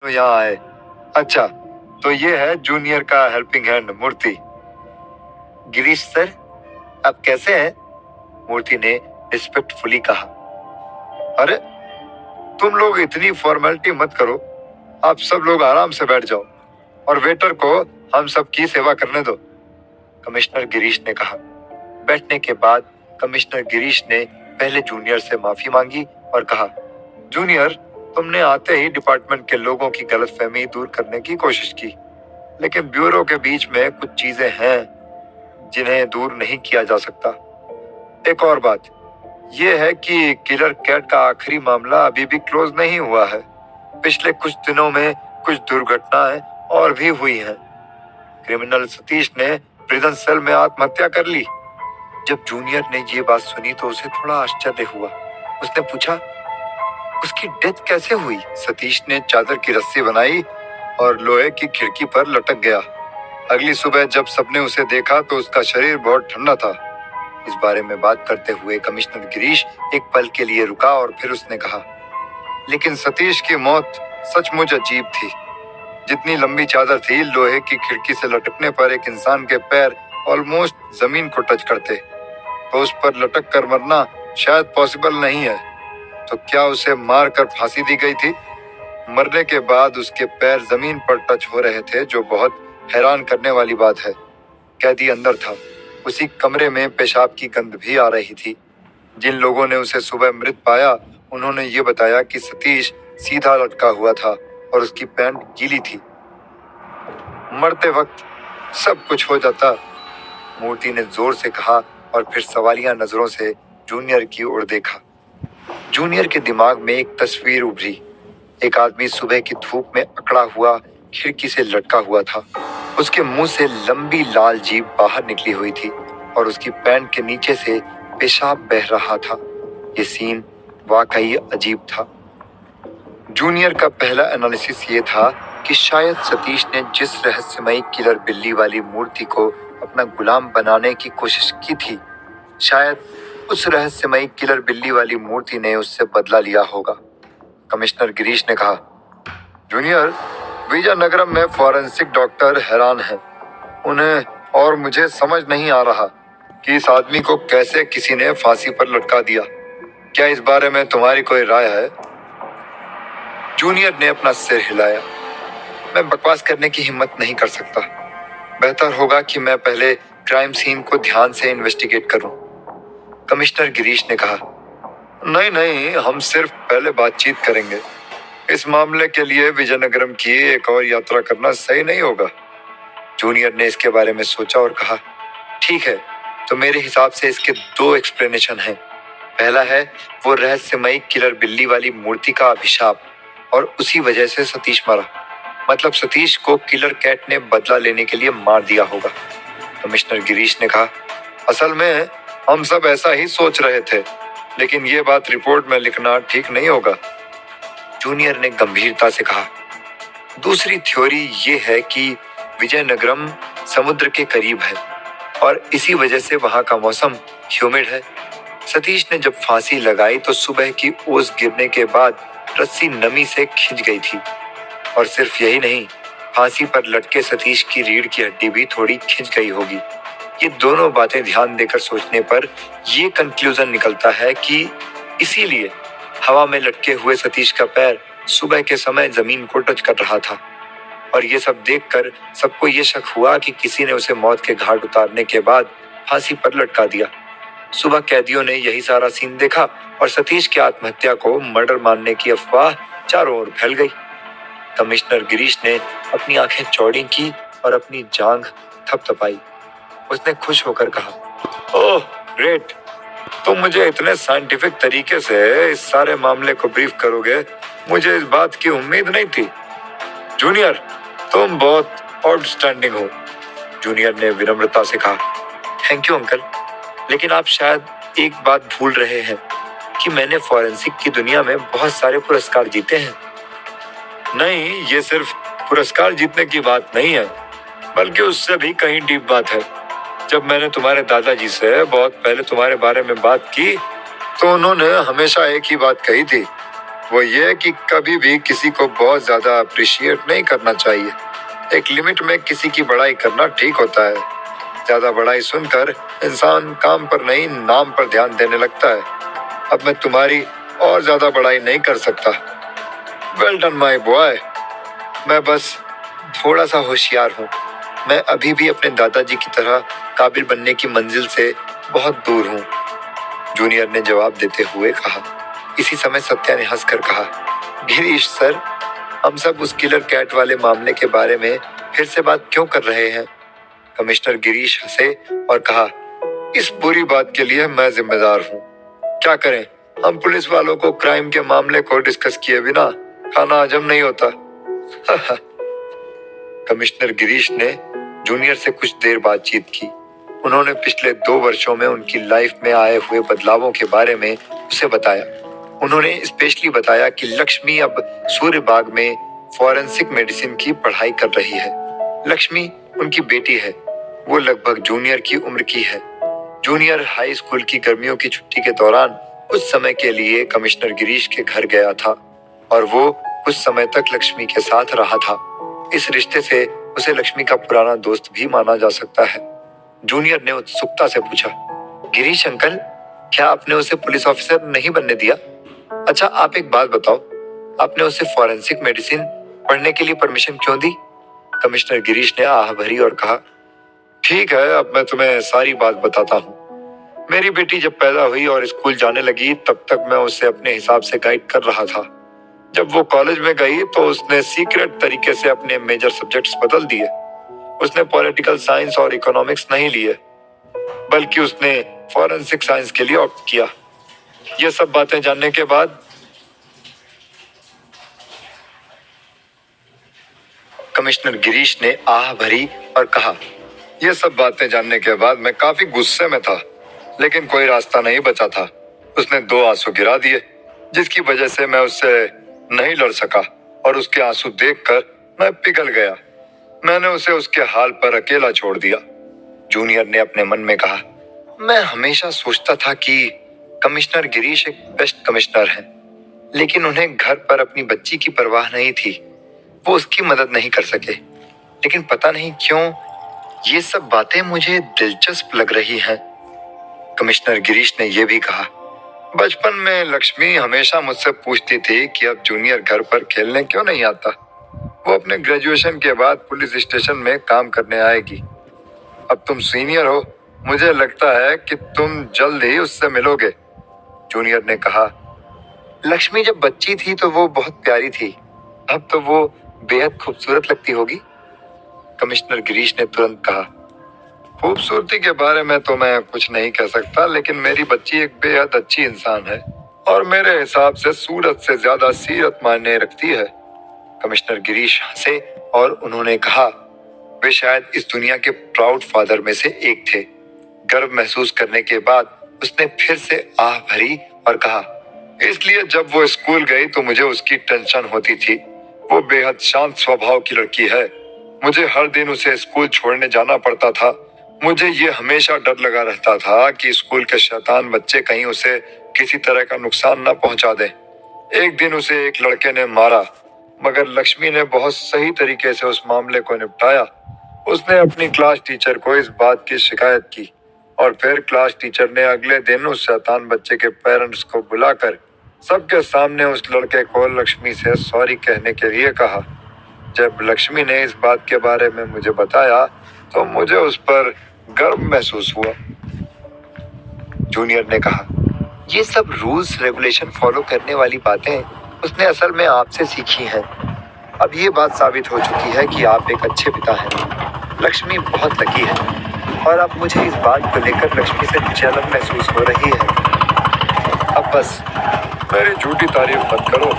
तो यहाँ आए। अच्छा, तो ये है जूनियर का हेल्पिंग हैंड मूर्ति। गिरीश सर, आप कैसे हैं? मूर्ति ने रिस्पेक्टफुली कहा। अरे, तुम लोग इतनी फॉर्मेलिटी मत करो, आप सब लोग आराम से बैठ जाओ और वेटर को हम सब की सेवा करने दो, कमिश्नर गिरीश ने कहा। बैठने के बाद कमिश्नर गिरीश ने पहले जूनियर से माफी मांगी और कहा, जूनियर, तुमने आते ही डिपार्टमेंट के लोगों की गलतफहमी दूर करने की कोशिश की, लेकिन ब्यूरो के बीच में कुछ चीजें हैं जिन्हें दूर नहीं किया जा सकता। एक और बात यह है कि किलर कैट का आखिरी मामला अभी भी क्लोज नहीं हुआ है। पिछले कुछ दिनों में कुछ दुर्घटनाएं और भी हुई हैं। क्रिमिनल सतीश ने प्रिजन सेल में आत्महत्या कर ली। जब जूनियर ने ये बात सुनी तो उसे थोड़ा आश्चर्य हुआ। उसने पूछा, उसकी डेथ कैसे हुई? सतीश ने चादर की रस्सी बनाई और लोहे की खिड़की पर लटक गया। अगली सुबह जब सबने उसे देखा तो उसका शरीर बहुत ठंडा था। इस बारे में बात करते हुए कमिश्नर गिरीश एक पल के लिए रुका और फिर उसने कहा, लेकिन सतीश की मौत सचमुच अजीब थी। जितनी लंबी चादर थी, लोहे की खिड़की से लटकने पर एक इंसान के पैर ऑलमोस्ट जमीन को टच करते, तो उस पर लटक कर मरना शायद पॉसिबल नहीं है। तो क्या उसे मार कर फांसी दी गई थी? मरने के बाद उसके पैर जमीन पर टच हो रहे थे, जो बहुत हैरान करने वाली बात है। कैदी अंदर था। उसी कमरे में पेशाब की गंध भी आ रही थी। जिन लोगों ने उसे सुबह मृत पाया, उन्होंने ये बताया कि सतीश सीधा लटका हुआ था और उसकी पैंट गीली थी। मरते वक्त सब कुछ हो जाता, मूर्ति ने जोर से कहा और फिर सवालिया नजरों से जूनियर की ओर देखा। जूनियर के दिमाग में एक तस्वीर उभरी। एक आदमी सुबह की धूप में अकड़ा हुआ खिड़की से लटका हुआ था। उसके मुंह से लंबी लाल जीभ बाहर निकली हुई थी और उसकी पैंट के नीचे से पेशाब बह रहा था। ये सीन वाकई अजीब था। जूनियर का पहला एनालिसिस ये था कि शायद सतीश ने जिस रहस्यमयी किलर बिल्ली वाली मूर्ति को अपना गुलाम बनाने की कोशिश की थी, शायद उस रहस्यमयी किलर बिल्ली वाली मूर्ति ने उससे बदला लिया होगा। कमिश्नर गिरीश ने कहा, जूनियर, विजयनगरम में फॉरेंसिक डॉक्टर हैरान हैं। उन्हें और मुझे समझ नहीं आ रहा कि इस आदमी को कैसे किसी ने फांसी पर लटका दिया। क्या इस बारे में तुम्हारी कोई राय है? जूनियर ने अपना सिर हिलाया। मैं बकवास करने की हिम्मत नहीं कर सकता। बेहतर होगा कि मैं पहले क्राइम सीन को ध्यान से इन्वेस्टिगेट करूं, कमिश्नर गिरीश ने कहा। नहीं नहीं, हम सिर्फ पहले बातचीत करेंगे। इस मामले के लिए विजयनगरम की एक और यात्रा करना सही नहीं होगा। जूनियर ने इसके बारे में सोचा और कहा, ठीक है, तो मेरे हिसाब से इसके दो एक्सप्लेनेशन हैं। पहला है वो रहस्यमयी किलर बिल्ली वाली मूर्ति का अभिशाप और उसी वजह से सतीश मरा। मतलब सतीश को किलर कैट ने बदला लेने के लिए मार दिया होगा, कमिश्नर गिरीश ने कहा। असल में हम सब ऐसा ही सोच रहे थे, लेकिन ये बात रिपोर्ट में लिखना ठीक नहीं होगा, जूनियर ने गंभीरता से कहा। दूसरी थ्योरी ये है कि विजयनगरम समुद्र के करीब है और इसी वजह से वहां का मौसम ह्यूमिड है। सतीश ने जब फांसी लगाई तो सुबह की ओस गिरने के बाद रस्सी नमी से खिंच गई थी। और सिर्फ यही नहीं, फांसी पर लटके सतीश की रीढ़ की हड्डी भी थोड़ी खिंच गई होगी। ये दोनों बातें ध्यान देकर सोचने पर ये कंक्लूजन निकलता है कि इसीलिए हवा में लटके हुए सतीश का पैर सुबह के समय जमीन को टच कर रहा था। और ये सब देखकर सबको ये शक हुआ कि किसी ने उसे मौत के घाट उतारने के बाद फांसी पर लटका दिया। सुबह कैदियों ने यही सारा सीन देखा और सतीश की आत्महत्या को मर्डर मानने की अफवाह चारों ओर फैल गई। कमिश्नर गिरीश ने अपनी आंखें चौड़ी की और अपनी जांघ थपथपाई। उसने खुश होकर कहा, ओह ग्रेट, तुम मुझे इतने साइंटिफिक तरीके से इस सारे मामले को ब्रीफ करोगे, मुझे इस बात की उम्मीद नहीं थी। जूनियर, तुम बहुत आउटस्टैंडिंग हो, जूनियर ने विनम्रता से कहा। थैंक यू अंकल, लेकिन आप शायद एक बात भूल रहे हैं कि मैंने फॉरेंसिक की दुनिया में बहुत सारे पुरस्कार जीते हैं। नहीं, ये सिर्फ पुरस्कार जीतने की बात नहीं है, बल्कि उससे भी कहीं डीप बात है। जब मैंने तुम्हारे दादाजी से बहुत पहले तुम्हारे बारे में बात की, तो उन्होंने हमेशा एक ही बात कही थी वो ये कि कभी भी किसी को बहुत ज्यादा अप्रिशिएट नहीं करना चाहिए। एक लिमिट में किसी की बड़ाई करना ठीक होता है। ज्यादा बड़ाई सुनकर इंसान काम पर नहीं, नाम पर ध्यान देने लगता है। अब मैं तुम्हारी और ज्यादा बड़ाई नहीं कर सकता। Well done my boy. मैं बस थोड़ा सा होशियार हूँ। मैं अभी भी अपने दादाजी की तरह काबिल बनने की मंजिल से बहुत दूर हूँ, जूनियर ने जवाब देते हुए कहा। इसी समय सत्या ने हंसकर कहा, गिरीश सर, हम सब उस किलर कैट वाले मामले के बारे में फिर से बात क्यों कर रहे हैं? कमिश्नर गिरीश हंसे और कहा, इस बुरी बात के लिए मैं जिम्मेदार हूँ। क्या करें, हम पुलिस वालों को क्राइम के मामले को डिस्कस किए बिना खाना हजम नहीं होता। कमिश्नर गिरीश ने जूनियर से कुछ देर बातचीत की। उन्होंने पिछले 2 वर्षों में उनकी लाइफ में आए हुए बदलावों के बारे में उसे बताया। उन्होंने स्पेशली बताया कि लक्ष्मी अब सूर्यबाग में फॉरेंसिक मेडिसिन की पढ़ाई कर रही है। लक्ष्मी उनकी बेटी है। वो लगभग जूनियर की उम्र की है। जूनियर हाई स्कूल की गर्मियों की छुट्टी के दौरान कुछ समय के लिए कमिश्नर गिरीश के घर गया था और वो कुछ समय तक लक्ष्मी के साथ रहा था। इस रिश्ते से उसे लक्ष्मी का पुराना दोस्त भी माना जा सकता है। जूनियर ने उत्सुकता से पूछा, गिरीश अंकल, क्या आपने उसे पुलिस ऑफिसर नहीं बनने दिया? अच्छा, आप एक बात बताओ, आपने उसे फॉरेंसिक मेडिसिन पढ़ने के लिए परमिशन क्यों दी? कमिश्नर गिरीश ने आह भरी और कहा, ठीक है, अब मैं तुम्हें सारी बात बताता हूँ। मेरी बेटी जब पैदा हुई और स्कूल जाने लगी, तब तक मैं उसे अपने हिसाब से गाइड कर रहा था। जब वो कॉलेज में गई तो उसने सीक्रेट तरीके से अपने मेजर सब्जेक्ट्स बदल दिए। उसने पॉलिटिकल साइंस और इकोनॉमिक्स नहीं लिए, बल्कि उसने फॉरेंसिक साइंस के लिए ऑप्ट किया। ये सब बातें जानने के बाद कमिश्नर गिरीश ने आह भरी और कहा, ये सब बातें जानने के बाद मैं काफी गुस्से में था, लेकिन कोई रास्ता नहीं बचा था। उसने 2 आंसू गिरा दिए, जिसकी वजह से मैं उससे नहीं लड़ सका और उसके आंसू देखकर मैं पिघल गया। मैंने उसे उसके हाल पर अकेला छोड़ दिया। जूनियर ने अपने मन में कहा, मैं हमेशा सोचता था कि कमिश्नर गिरीश एक बेस्ट कमिश्नर हैं, लेकिन उन्हें घर पर अपनी बच्ची की परवाह नहीं थी। वो उसकी मदद नहीं कर सके। लेकिन पता नहीं क्यों ये सब बातें मुझे दिलचस्प लग रही हैं। कमिश्नर गिरीश ने यह भी कहा, बचपन में लक्ष्मी हमेशा मुझसे पूछती थी कि अब जूनियर घर पर खेलने क्यों नहीं आता। वो अपने ग्रेजुएशन के बाद पुलिस स्टेशन में काम करने आएगी। अब तुम सीनियर हो, मुझे लगता है कि तुम जल्द ही उससे मिलोगे, जूनियर ने कहा। लक्ष्मी जब बच्ची थी तो वो बहुत प्यारी थी, अब तो वो बेहद खूबसूरत लगती होगी, कमिश्नर गिरीश ने तुरंत कहा। खूबसूरती के बारे में तो मैं कुछ नहीं कह सकता, लेकिन मेरी बच्ची एक बेहद अच्छी इंसान है और मेरे हिसाब से सूरत से ज्यादा सीरत मायने रखती है। कमिश्नर गिरीश हंसे और उन्होंने कहा, वे शायद इस दुनिया के प्राउड फादर में से एक थे। गर्व महसूस करने के बाद उसने फिर से आह भरी और कहा, इसलिए जब वो स्कूल गई तो मुझे उसकी टेंशन होती थी। वो बेहद शांत स्वभाव की लड़की है। मुझे हर दिन उसे स्कूल छोड़ने जाना पड़ता था। मुझे ये हमेशा डर लगा रहता था कि स्कूल के शैतान बच्चे कहीं उसे किसी तरह का नुकसान न पहुंचा दें। एक दिन उसे एक लड़के ने मारा, मगर लक्ष्मी ने बहुत सही तरीके से उस मामले को निपटाया। उसने अपनी क्लास टीचर को इस बात की शिकायत की और फिर क्लास टीचर ने अगले दिन उस शैतान बच्चे के पेरेंट्स को बुलाकर सबके सामने उस लड़के को लक्ष्मी से सॉरी कहने के लिए कहा। जब लक्ष्मी ने इस बात के बारे में मुझे बताया तो मुझे उस पर गर्व महसूस हुआ, जूनियर ने कहा। ये सब रूल्स रेगुलेशन फॉलो करने वाली बातें उसने असल में आपसे सीखी हैं। अब ये बात साबित हो चुकी है कि आप एक अच्छे पिता हैं। लक्ष्मी बहुत लकी है और अब मुझे इस बात को लेकर लक्ष्मी से जलन महसूस हो रही है। अब बस मेरी झूठी तारीफ मत करो।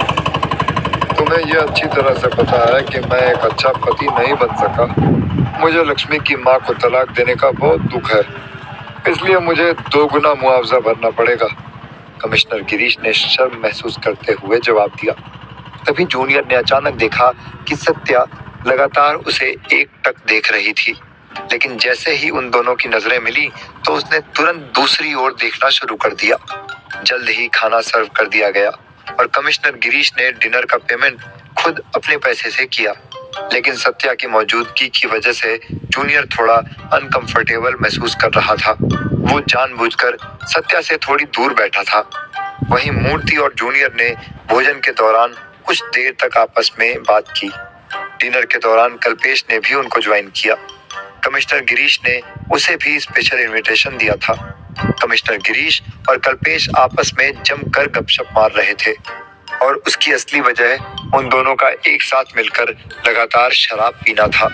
तुम्हें यह अच्छी तरह से पता है कि मैं एक अच्छा पति नहीं बन सका। मुझे लक्ष्मी की माँ को तलाक देने का बहुत दुख है, इसलिए मुझे 2 गुना मुआवजा भरना पड़ेगा, कमिश्नर गिरीश ने शर्म महसूस करते हुए जवाब दिया। तभी जूनियर ने अचानक देखा कि सत्या लगातार उसे एकटक देख रही थी, लेकिन जैसे ही उन दोनों की नजरें मिली तो उसने तुरंत दूसरी ओर देखना शुरू कर दिया। जल्द ही खाना सर्व कर दिया गया। और कमिश्नर गिरीश ने डिनर का पेमेंट खुद अपने पैसे से किया। लेकिन सत्या की मौजूदगी की वजह से जूनियर थोड़ा अनकंफर्टेबल महसूस कर रहा था। वो जानबूझकर सत्या से थोड़ी दूर बैठा था। वहीं मूर्ति और जूनियर ने भोजन के दौरान कुछ देर तक आपस में बात की। डिनर के दौरान कल्पेश ने भी उनको ज्वाइन किया। कमिश्नर गिरीश ने उसे भी स्पेशल इनविटेशन दिया था। कमिश्नर गिरीश और कल्पेश आपस में जमकर गपशप मार रहे थे और उसकी असली वजह उन दोनों का एक साथ मिलकर लगातार शराब पीना था।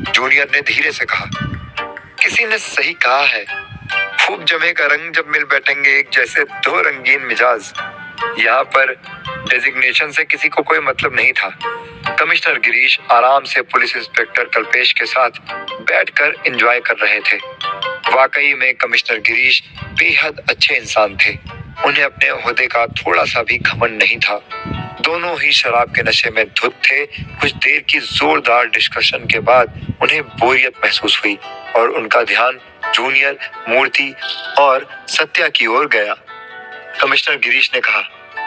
जूनियर ने धीरे से कहा, किसी ने सही कहा है, खूब जमेगा रंग जब मिल बैठेंगे एक जैसे दो रंगीन मिजाज। यहाँ पर डेजिग्नेशन से किसी को कोई मतलब नहीं था। कमिश्नर गिरीश आराम से पुलिस इंस्पेक्टर कल्पेश के साथ बैठकर एंजॉय कर रहे थे। वाकई में कमिश्नर गिरीश बेहद अच्छे इंसान थे। उन्हें अपने ओहदे का थोड़ा सा भी घमंड नहीं था। दोनों ही शराब के नशे में धुत थे। कुछ देर की जोरदार डिस्कशन के बाद उन्हें बोरियत महसूस हुई और उनका ध्यान जूनियर, मूर्ति और सत्या की ओर गया। कमिश्नर गिरीश ने कहा,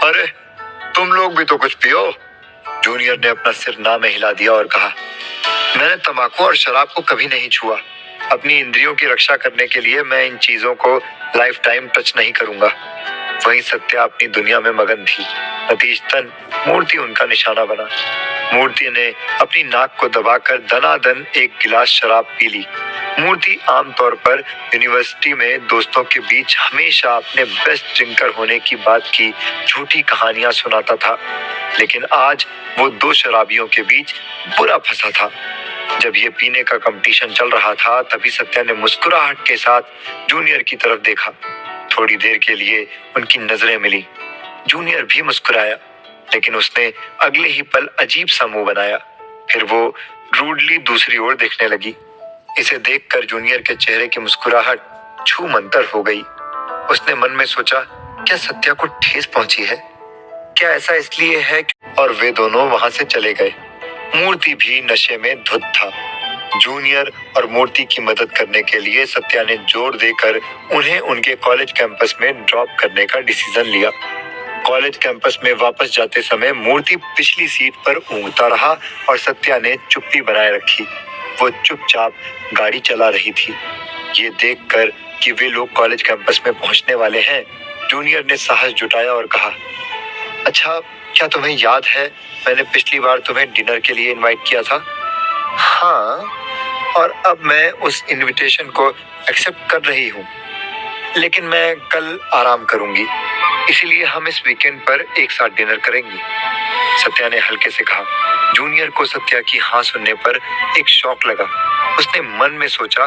अरे तुम लोग भी तो कुछ पियो। जूनियर ने अपना सिर ना में हिला दिया और कहा, मैंने तंबाकू और शराब को कभी नहीं छुआ। अपनी इंद्रियों की रक्षा करने के लिए मैं इन चीजों को लाइफ टाइम टच नहीं करूंगा। वहीं सत्या अपनी दुनिया में मगन थी। नतीजतन मूर्ति उनका निशाना बना। मूर्ति ने अपनी नाक को दबाकर दनादन एक गिलास शराब पी ली। मूर्ति आमतौर पर यूनिवर्सिटी में दोस्तों के बीच हमेशा अपने बेस्ट ड्रिंकर होने की बात की झूठी कहानियां सुनाता था, लेकिन आज वो दो शराबियों के बीच बुरा फंसा था। जब ये पीने का कंपटीशन चल रहा था तभी सत्या ने मुस्कुराहट के साथ जूनियर की तरफ देखा। थोड़ी देर के लिए उनकी नजरें मिली। जूनियर भी मुस्कुराया, लेकिन उसने अगले ही पल अजीब सा मुंह बनाया। फिर वो रूडली दूसरी ओर देखने लगी। इसे देखकर जूनियर के चेहरे की मुस्कुराहट छू मंतर हो गई। उसने मन में सोचा, क्या सत्या को ठेस पहुंची है? क्या ऐसा इसलिए है? और वे दोनों वहां से चले गए। मूर्ति भी नशे में धुत था। जूनियर और मूर्ति की मदद करने के लिए सत्या ने जोर देकर उन्हें उनके कॉलेज कैंपस में ड्रॉप करने का डिसीजन लिया। कॉलेज कैंपस में वापस जाते समय मूर्ति पिछली सीट पर ऊँघता रहा और सत्या ने चुप्पी बनाए रखी। वो चुपचाप गाड़ी चला रही थी। ये देखकर कि वे लोग कॉलेज कैंपस में पहुंचने वाले हैं, जूनियर ने साहस जुटाया और कहा, अच्छा क्या तुम्हें याद है मैंने पिछली बार तुम्हें डिनर के लिए इनवाइट किया था? हाँ, और अब मैं उस इनविटेशन को एक्सेप्ट कर रही हूँ, लेकिन मैं कल आराम करूंगी, इसीलिए हम इस वीकेंड पर एक साथ डिनर करेंगे, सत्या ने हल्के से कहा। जूनियर को सत्या की हाँ सुनने पर एक शॉक लगा। उसने मन में सोचा,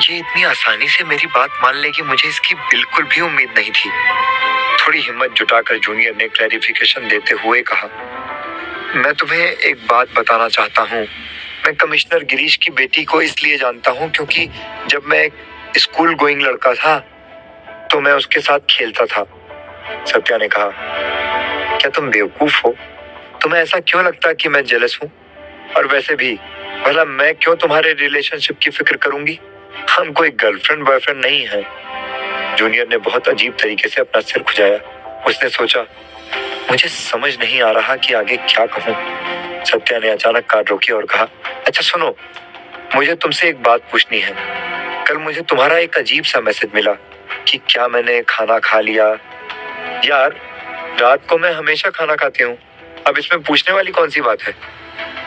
ये इतनी आसानी से मेरी बात मान लेगी, मुझे इसकी बिल्कुल भी उम्मीद नहीं थी। थोड़ी हिम्मत जुटाकर जूनियर ने क्लैरिफिकेशन देते हुए कहा, मैं तुम्हें एक बात बताना चाहता हूँ। मैं कमिश्नर गिरीश की बेटी को इसलिए जानता हूँ क्योंकि जब मैं एक स्कूल गोइंग लड़का था तो मैं उसके साथ खेलता था। सत्या ने कहा, क्या तुम बेवकूफ हो? तुम्हें ऐसा क्यों लगता कि मैं जेलस हूँ? और वैसे भी भला मैं क्यों तुम्हारे रिलेशनशिप की फिक्र करूंगी? हम कोई गर्लफ्रेंड बॉयफ्रेंड नहीं है। जूनियर ने बहुत अजीब तरीके से अपना सिर खुजाया। उसने सोचा, मुझे समझ नहीं आ रहा कि आगे क्या कहूँ। सत्या ने अचानक कार रोकी और कहा, अच्छा सुनो, मुझे तुमसे एक बात पूछनी है। कल मुझे तुम्हारा एक अजीब सा मैसेज मिला कि क्या मैंने खाना खा लिया। यार, रात को मैं हमेशा खाना खाती हूँ, अब इसमें पूछने वाली कौन सी बात है?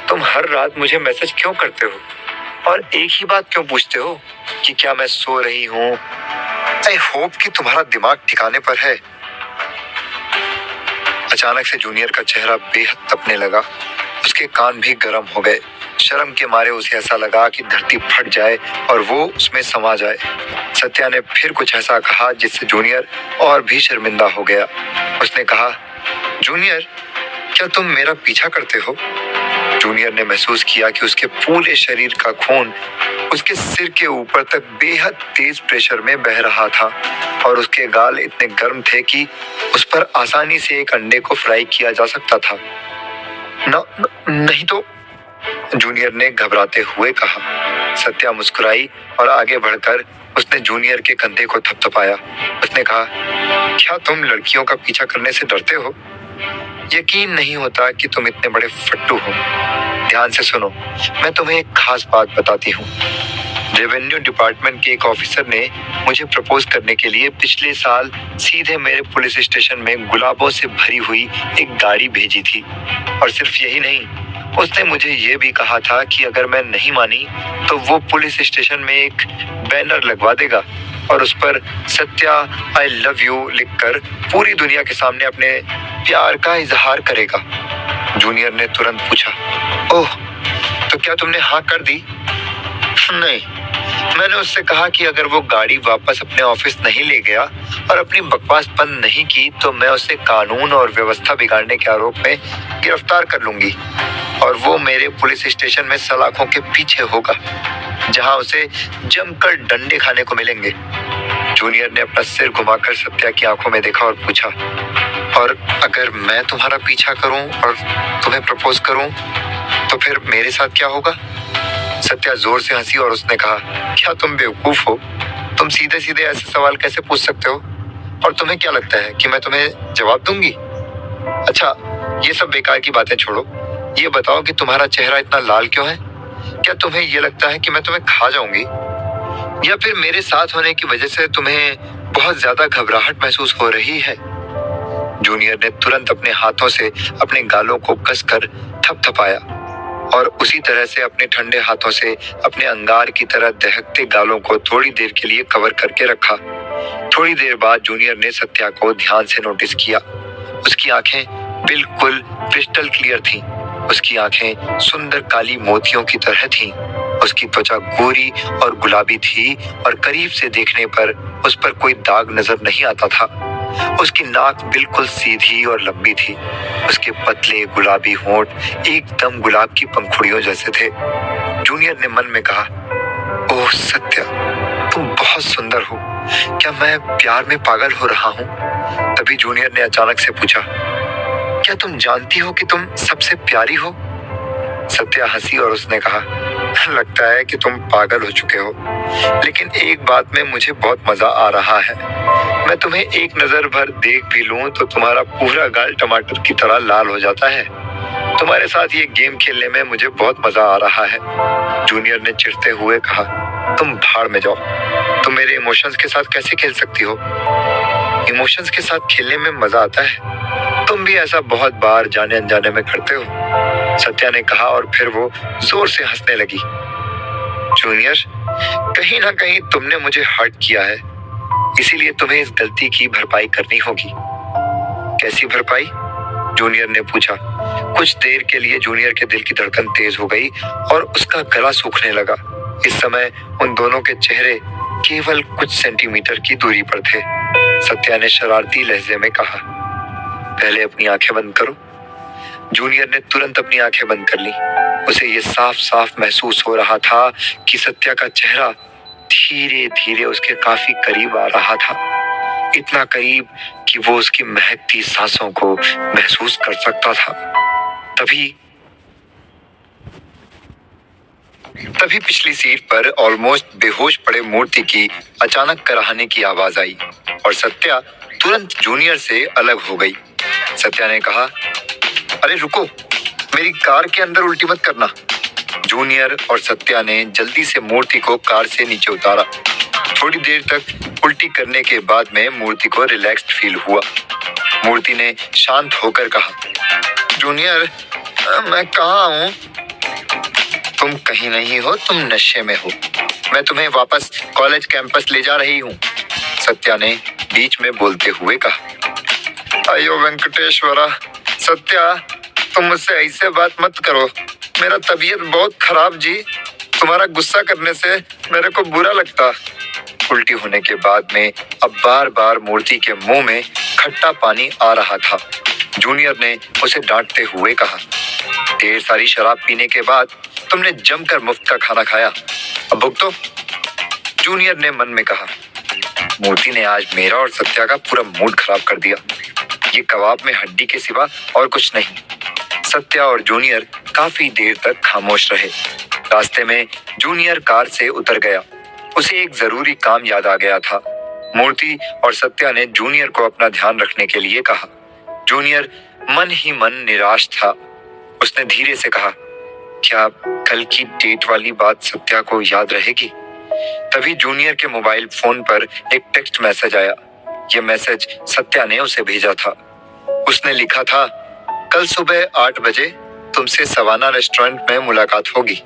तुम हर रात मुझे मैसेज क्यों करते हो और एक ही बात क्यों पूछते हो कि क्या मैं सो रही हूँ? आई होप कि तुम्हारा दिमाग ठिकाने पर है। अचानक से जूनियर का चेहरा बेहद तपने लगा। उसके कान भी गर्म हो गए। शर्म के मारे उसे ऐसा लगा कि धरती फट जाए और वो उसमें समा जाए। सत्या ने फिर कुछ ऐसा कहा जिससे जूनियर और भी शर्मिंदा हो गया। उसने कहा, जूनियर, क्या तुम मेरा पीछा करते हो? जूनियर ने महसूस किया कि उसके पूरे शरीर का खून उसके सिर के ऊपर तक बेहद तेज प्रेशर में बह रहा था और उसके गाल इतने गर्म थे कि उस पर आसानी से एक अंडे को फ्राई किया जा सकता था। नहीं तो, जूनियर ने घबराते हुए कहा। सत्या मुस्कुराई और आगे बढ़कर उसने जूनियर के कंधे को थपथपाया। उसने कहा, क्या तुम लड़कियों का पीछा करने से डरते हो? यकीन नहीं होता कि तुम इतने बड़े फट्टू हो। ध्यान से सुनो, मैं तुम्हें एक खास बात बताती हूँ। रेवेन्यू डिपार्टमेंट के एक ऑफिसर ने मुझे प्रपोज करने के लिए पिछले साल सीधे मेरे पुलिस स्टेशन में गुलाबों से भरी हुई एक गाड़ी भेजी थी। और सिर्फ यही नहीं, उसने मुझे ये भी कहा था कि अगर मैं नहीं मानी तो वो पुलिस स्टेशन में एक बैनर लगवा देगा और उस पर सत्या आई लव यू लिखकर पूरी दुनिया के सामने अपने प्यार का इजहार करेगा। जूनियर ने तुरंत पूछा, ओह, तो क्या तुमने हाँ कर दी? नहीं, मैंने उससे कहा कि अगर वो गाड़ी वापस अपने ऑफिस नहीं ले गया और अपनी बकवास बंद नहीं की तो मैं उसे कानून और व्यवस्था बिगाड़ने के आरोप में गिरफ्तार कर लूंगी और वो मेरे पुलिस स्टेशन में सलाखों के पीछे होगा, जहां उसे जमकर डंडे खाने को मिलेंगे। जूनियर ने अपना सिर घुमाकर सत्या की आंखों में देखा और पूछा, और अगर मैं तुम्हारा पीछा करूं और तुम्हें प्रपोज करूं तो फिर मेरे साथ क्या होगा? सत्या जोर से हंसी और उसने कहा, क्या तुम बेवकूफ हो? तुम सीधे सीधे ऐसे सवाल कैसे पूछ सकते हो? और तुम्हें क्या लगता है कि मैं तुम्हें जवाब दूंगी? अच्छा, ये सब बेकार की बातें छोड़ो, ये बताओ कि तुम्हारा चेहरा इतना लाल क्यों है? क्या तुम्हें ये लगता है कि मैं तुम्हें खा जाऊंगी, या फिर मेरे साथ होने की वजह से तुम्हें बहुत ज्यादा घबराहट महसूस हो रही है? जूनियर ने तुरंत अपने हाथों से अपने गालों को कसकर थपथपाया और उसी तरह से अपने ठंडे हाथों से अपने अंगार की तरह दहकते गालों को थोड़ी देर के लिए कवर करके रखा। थोड़ी देर बाद जूनियर ने सत्या को ध्यान से नोटिस किया। उसकी आंखें बिल्कुल क्रिस्टल क्लियर थीं। उसकी आंखें सुंदर काली मोतियों की तरह थीं। उसकी त्वचा गोरी और गुलाबी थी और करीब से देखने पर उस पर कोई दाग नजर नहीं आता था। उसकी नाक बिल्कुल सीधी और लंबी थी। उसके पतले गुलाबी होंठ एकदम गुलाब की पंखुड़ियों जैसे थे। जूनियर ने मन में कहा, ओह सत्या, तुम बहुत सुंदर हो। क्या मैं प्यार में पागल हो रहा हूँ? तभी जूनियर ने अचानक से पूछा, क्या तुम जानती हो कि तुम सबसे प्यारी हो? सत्या हंसी और उसने कहा, लगता है कि तुम पागल हो चुके हो, लेकिन एक बात में मुझे बहुत मजा आ रहा है। मैं तुम्हें एक नजर भर देख भी लूं तो तुम्हारा पूरा गाल टमाटर की तरह लाल हो जाता है। तुम्हारे साथ ये गेम खेलने में मुझे बहुत मजा आ रहा है। जूनियर ने चिढ़ते हुए कहा, तुम भाड़ में जाओ। तुम मेरे इमोशंस के साथ कैसे खेल सकती हो? इमोशंस के साथ खेलने में मजा आता है। तुम भी ऐसा बहुत बार जाने अनजाने में करते हो, सत्या ने कहा और फिर वो जोर से हंसने लगी। जूनियर, कहीं ना कहीं तुमने मुझे हर्ट किया है, इसीलिए तुम्हें इस गलती की भरपाई करनी होगी। कैसी भरपाई? जूनियर ने पूछा। कुछ देर के लिए जूनियर के दिल की धड़कन तेज हो गई और उसका गला सूखने लगा। इस समय उन दोनों के चेहरे केवल कुछ सेंटीमीटर की दूरी पर थे। सत्या ने शरारती लहजे में कहा, पहले अपनी आंखें बंद करो। जूनियर ने तुरंत अपनी आंखें बंद कर ली। उसे ये साफ साफ महसूस हो रहा था कि सत्या का चेहरा धीरे धीरे उसके काफी करीब आ रहा था। इतना करीब कि वो उसकी महकती सांसों को महसूस कर सकता था। तभी पिछली सीट पर ऑलमोस्ट बेहोश पड़े मूर्ति की अचानक कराहने की आवाज आई और सत्या तुरंत जूनियर से अलग हो गई। सत्या ने कहा, अरे रुको, मेरी कार के अंदर उल्टी मत करना। जूनियर और सत्या ने जल्दी से मूर्ति को कार से नीचे उतारा। थोड़ी देर तक उल्टी करने के बाद में मूर्ति को रिलैक्स्ड फील हुआ। मूर्ति ने शांत होकर कहा, जूनियर, मैं कहाँ हूँ? तुम कहीं नहीं हो, तुम नशे में हो। मैं तुम्हें वापस कॉलेज कैंपस ले जा रही हूँ, सत्या ने बीच में बोलते हुए कहा। अयो वेंकटेश्वरा, सत्या, तुम मुझसे ऐसे बात मत करो। मेरा तबीयत बहुत खराब जी। तुम्हारा गुस्सा करने से मेरे को बुरा लगता। उल्टी होने के बाद में अब बार बार मूर्ति के मुंह में खट्टा पानी आ रहा था। जूनियर ने उसे डांटते हुए कहा, ढेर सारी शराब पीने के बाद तुमने जमकर मुफ्त का खाना खाया, अब भुगतो। जूनियर ने मन में कहा, मूर्ति ने आज मेरा और सत्या का पूरा मूड खराब कर दिया। ये कबाब में हड्डी के सिवा और कुछ नहीं। सत्या और जूनियर काफी देर तक खामोश रहे। रास्ते में जूनियर कार से उतर गया। उसे एक जरूरी काम याद आ गया था। मूर्ति और सत्या ने जूनियर को अपना ध्यान रखने के लिए कहा। जूनियर मन ही मन निराश था। उसने धीरे से कहा, क्या कल की डेट वाली बात सत्या को याद रहेगी? तभी जूनियर के मोबाइल फोन पर एक टेक्स्ट मैसेज आया। यह मैसेज सत्या ने उसे भेजा था। उसने लिखा था, कल सुबह 8 बजे तुमसे सवाना रेस्टोरेंट में मुलाकात होगी।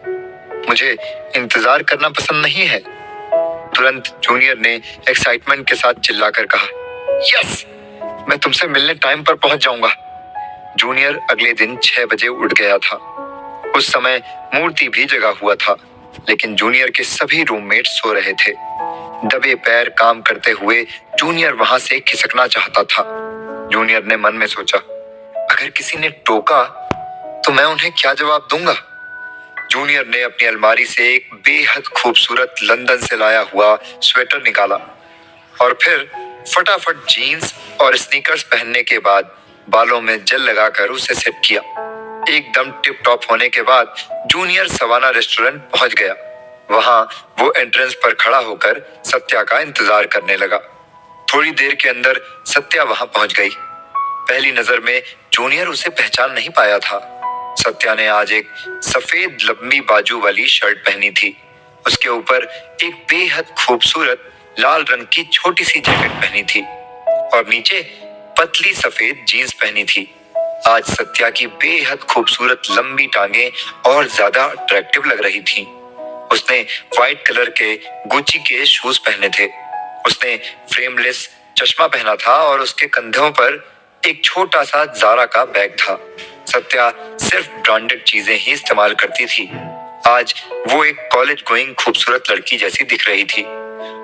मुझे इंतजार करना पसंद नहीं है। तुरंत जूनियर ने एक्साइटमेंट के साथ चिल्लाकर कहा, यस, मैं तुमसे मिलने टाइम पर पहुंच जाऊंगा। जूनियर अगले दिन 6 बजे उठ गया था। उस समय मूर्ति भी जगा हुआ था, लेकिन जूनियर के सभी रूममेट सो रहे थे। दबे पैर काम करते हुए जूनियर वहां से खिसकना चाहता था। जूनियर ने मन में सोचा, अगर किसी ने टोका तो मैं उन्हें क्या जवाब दूंगा? जूनियर ने अपनी अलमारी से एक बेहद खूबसूरत लंदन से लाया हुआ स्वेटर निकाला और फिर फटाफट जीन्स और स्नीकर्स पहनने के बाद बालों में जेल लगाकर उसे सेट किया। एकदम टिप टॉप होने के बाद जूनियर सवाना रेस्टोरेंट पहुंच गया। वहां वो एंट्रेंस पर खड़ा होकर सत्या का इंतजार करने लगा। थोड़ी देर के अंदर सत्या वहां पहुंच गई। पहली नजर में जूनियर उसे पहचान नहीं पाया था। सत्या ने आज एक सफेद लंबी बाजू वाली शर्ट पहनी थी। उसके ऊपर एक बेहद खूबसूरत लाल रंग की छोटी सी जैकेट पहनी थी और नीचे पतली सफेद जीन्स पहनी थी। आज सत्या की बेहद खूबसूरत लंबी टांगे और ज्यादा अट्रैक्टिव लग रही थी। उसने व्हाइट कलर के गुची के शूज पहने थे। उसने फ्रेमलेस चश्मा पहना था और उसके कंधों पर एक छोटा सा ज़ारा का बैग था। सत्या सिर्फ ब्रांडेड चीजें ही इस्तेमाल करती थी। आज वो एक कॉलेज गोइंग खूबसूरत लड़की जैसी दिख रही थी।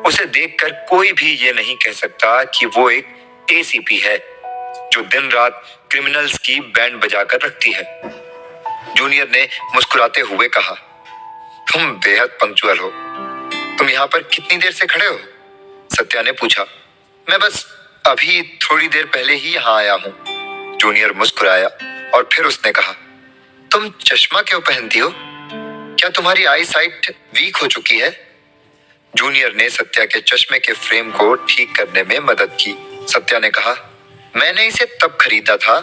उसे देखकर कोई भी ये नहीं कह सकता कि वो एक एसीपी है जो दिन रात क्रिमिनल्स की बैंड बजाकर रखती है। जूनियर ने मुस्कुराते हुए कहा, तुम बेहद पंक्चुअल हो। तुम यहाँ पर कितनी देर से खड़े हो? सत्या ने पूछा। मैं बस अभी थोड़ी देर पहले ही यहाँ आया हूँ। जूनियर मुस्कुराया और फिर उसने कहा, तुम चश्मा क्यों पहनती हो? क्या तुम्हारी आई साइट वीक हो चुकी है? जूनियर ने सत्या के चश्मे के फ्रेम को ठीक करने में मदद की। सत्या ने कहा, मैंने इसे तब खरीदा था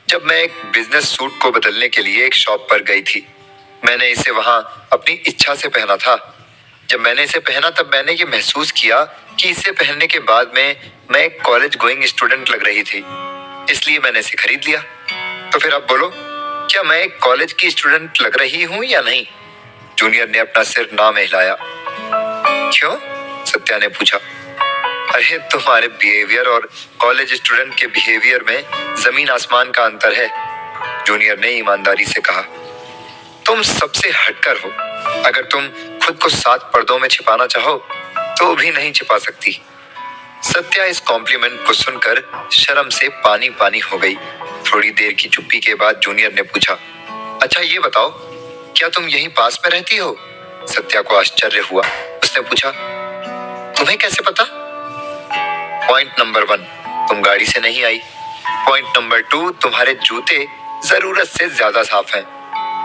जब मैं एक बिजनेस सूट को बदलने के लिए एक शॉप पर गई थी। मैंने इसे वहां अपनी इच्छा से पहना था। जब मैंने इसे पहना तब मैंने ये महसूस किया कि इसे पहनने के बाद में मैं एक कॉलेज गोइंग स्टूडेंट लग रही थी, इसलिए मैंने इसे खरीद लिया। तो फिर अब बोलो, क्या मैं एक कॉलेज की स्टूडेंट लग रही हूँ या नहीं? जूनियर ने अपना सिर ना में हिलाया। क्यों? सत्या ने पूछा। अरे तुम्हारे बिहेवियर और कॉलेज स्टूडेंट के बिहेवियर में जमीन आसमान का अंतर है। जूनियर ने ईमानदारी से कहा, तुम सबसे हटकर हो। अगर तुम खुद को 7 पर्दों में छिपाना चाहो तो भी नहीं छिपा सकती। सत्या इस कॉम्प्लीमेंट को सुनकर शर्म से पानी पानी हो गई। थोड़ी देर की चुप्पी के बाद जूनियर ने पूछा, अच्छा ये बताओ, क्या तुम यहीं पास में रहती हो? सत्या को आश्चर्य हुआ। उसने पूछा, तुम्हें कैसे पता? पॉइंट नंबर 1, तुम गाड़ी से नहीं आई। पॉइंट नंबर 2, तुम्हारे जूते जरूरत से ज्यादा साफ हैं।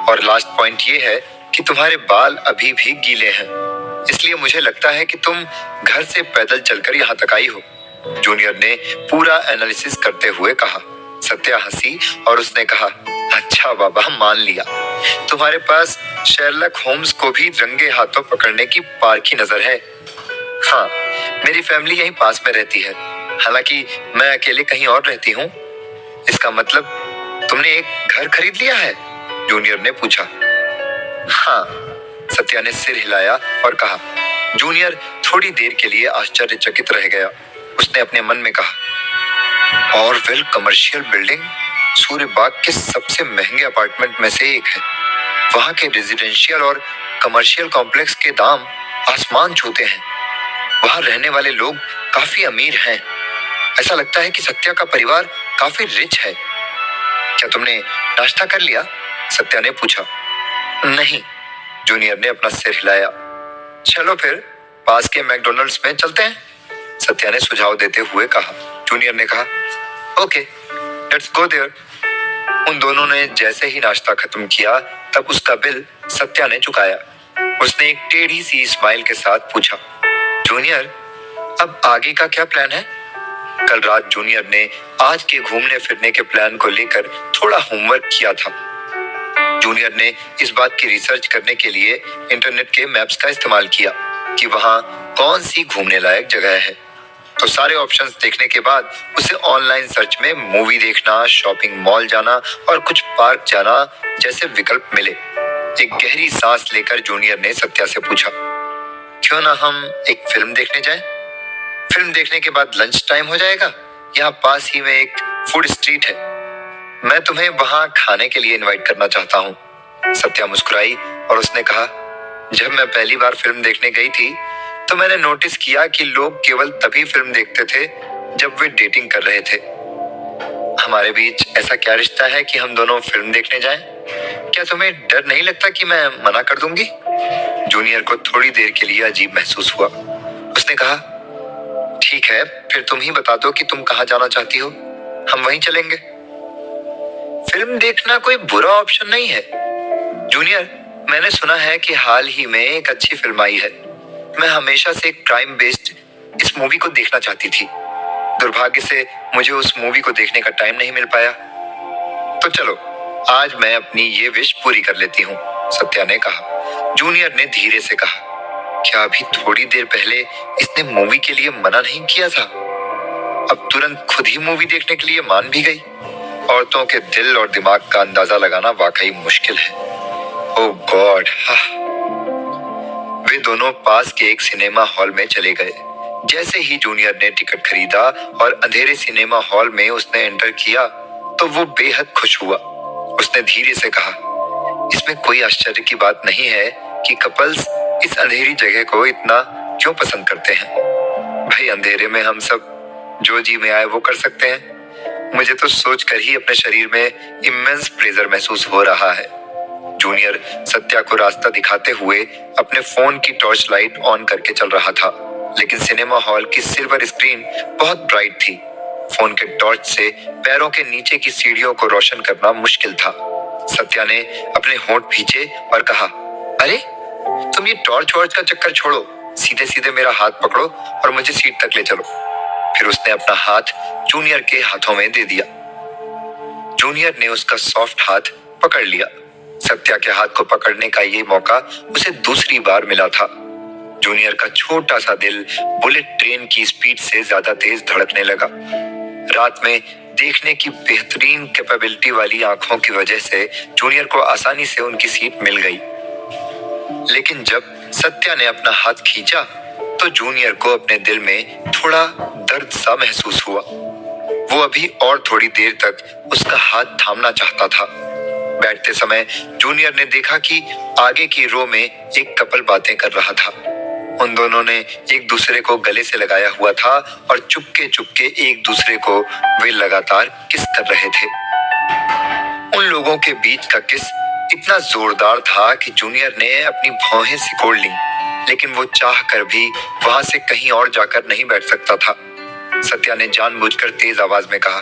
और लास्ट पॉइंट ये है कि तुम्हारे बाल अभी भी गीले हैं, इसलिए मुझे लगता है कि तुम घर से पैदल चलकर यहाँ तक आई हो। जूनियर ने पूरा एनालिसिस करते हुए कहा। सत्या हंसी और उसने कहा, अच्छा बाबा, मान लिया। तुम्हारे पास शेरलॉक होम्स को भी रंगे हाथों पकड़ने की पारखी नजर है। हाँ, मेरी फैमिली यहीं पास में रहती है, हालांकि मैं अकेले कहीं और रहती हूँ। इसका मतलब तुमने एक घर खरीद लिया है? जूनियर ने पूछा। हाँ, सत्या ने सिर हिलाया और कहा। जूनियर थोड़ी देर के लिए आश्चर्यचकित रह गया। उसने अपने मन में कहा, ऑरवेल कमर्शियल बिल्डिंग सूर्य बाग के सबसे महंगे अपार्टमेंट में से एक है। वहां के रेजिडेंशियल और कमर्शियल कॉम्प्लेक्स के दाम आसमान छूते हैं। वहां रहने वाले लोग काफी अमीर हैं। ऐसा लगता है कि सत्या का परिवार काफी रिच है। क्या तुमने नाश्ता कर लिया? सत्या ने पूछा। नहीं, जूनियर ने अपना सिर हिलाया। चलो फिर पास के मैकडॉनल्ड्स में चलते हैं, सत्या ने सुझाव देते हुए कहा। जूनियर ने कहा, ओके, लेट्स गो देयर। उन दोनों ने जैसे ही नाश्ता खत्म किया तब उसका बिल सत्या ने चुकाया। उसने एक टेढ़ी सी स्माइल के साथ पूछा, जूनियर, अब आगे का क्या प्लान है? कल रात जूनियर ने आज के घूमने फिरने के प्लान को लेकर थोड़ा होमवर्क किया था। जूनियर ने इस बात की रिसर्च करने के लिए इंटरनेट के मैप्स का इस्तेमाल किया कि वहां कौन सी घूमने लायक जगह है। तो सारे ऑप्शंस देखने के बाद उसे ऑनलाइन सर्च में मूवी देखना, शॉपिंग मॉल जाना और कुछ पार्क जाना जैसे विकल्प मिले। एक गहरी सांस लेकर जूनियर ने सत्या से पूछा, क्यों ना हम एक फिल्म देखने जाएं? फिल्म देखने के बाद लंच टाइम हो जाएगा। यहाँ पास ही में एक फूड स्ट्रीट है, मैं तुम्हें वहां खाने के लिए इनवाइट करना चाहता हूँ। सत्या मुस्कुराई और उसने कहा, जब मैं पहली बार फिल्म देखने गई थी तो मैंने नोटिस किया कि लोग केवल तभी फिल्म देखते थे जब वे डेटिंग कर रहे थे। हमारे बीच ऐसा क्या रिश्ता है कि हम दोनों फिल्म देखने जाएं? क्या तुम्हें डर नहीं लगता कि मैं मना कर दूंगी? जूनियर को थोड़ी देर के लिए अजीब महसूस हुआ। उसने कहा, ठीक है, फिर तुम ही बता दो कि तुम कहाँ जाना चाहती हो, हम वहीं चलेंगे। फिल्म देखना कोई बुरा ऑप्शन नहीं है जूनियर। मैंने सुना है कि हाल ही में एक अच्छी फिल्म आई है। मैं हमेशा से क्राइम बेस्ड इस मूवी को देखना चाहती थी। दुर्भाग्य से मुझे उस मूवी को देखने का टाइम नहीं मिल पाया। तो चलो, आज मैं अपनी ये विश पूरी कर लेती हूँ, सत्या ने कहा। जूनियर ने धीरे से कहा, क्या अभी थोड़ी देर पहले इसने मूवी के लिए मना नहीं किया था? अब तुरंत खुद ही मूवी देखने के लिए मान भी गई। औरतों के दिल और दिमाग का अंदाजा लगाना वाकई मुश्किल है। ओह गॉड। वे दोनों पास के एक सिनेमा हॉल में चले गए। जैसे ही जूनियर ने टिकट खरीदा और अंधेरे सिनेमा हॉल में उसने एंटर किया तो वो बेहद खुश हुआ। उसने धीरे से कहा, इसमें कोई आश्चर्य की बात नहीं है कि कपल्स इस अंधेरी जगह को इतना क्यों पसंद करते हैं। भाई, अंधेरे में हम सब जो जी में आए वो कर सकते हैं। मुझे तो सोचकर ही अपने शरीर में इमेंस प्लेजर महसूस हो रहा है। जूनियर सत्या को रास्ता दिखाते हुए अपने फोन की टॉर्च लाइट ऑन करके चल रहा था, लेकिन सिनेमा हॉल की सिल्वर स्क्रीन बहुत ब्राइट थी। फोन के टॉर्च से पैरों के नीचे की सीढ़ियों को रोशन करना मुश्किल था। सत्या ने अपने होंठ भींचे और कहा, अरे तुम ये टॉर्च वॉर्च का चक्कर छोड़ो, सीधे सीधे मेरा हाथ पकड़ो और मुझे सीट तक ले चलो। फिर उसने अपना हाथ जूनियर के हाथों में दे दिया। जूनियर ने उसका सॉफ्ट हाथ पकड़ लिया। सत्या के हाथ को पकड़ने का ये मौका उसे दूसरी बार मिला था। जूनियर का छोटा सा दिल बुलेट ट्रेन की स्पीड से ज्यादा तेज धड़कने लगा। रात में देखने की बेहतरीन कैपेबिलिटी वाली आंखों की वजह से जूनियर को आसानी से उनकी सीट मिल गई। लेकिन जब सत्या ने अपना हाथ खींचा तो जूनियर को अपने दिल में थोड़ा दर्द सा महसूस हुआ। वो अभी और थोड़ी देर तक उसका हाथ थामना चाहता था। बैठते समय जूनियर ने देखा कि आगे की रो में एक कपल बातें कर रहा था। उन दोनों ने एक दूसरे को गले से लगाया हुआ था और चुपके चुपके एक दूसरे को वे लगातार किस कर रहे थे। उन लोगों के बीच का किस इतना जोरदार था कि जूनियर ने अपनी भौहें सिकोड़ ली, लेकिन वो चाह कर भी वहां से कहीं और जाकर नहीं बैठ सकता था। सत्या ने जानबूझकर तेज आवाज में कहा,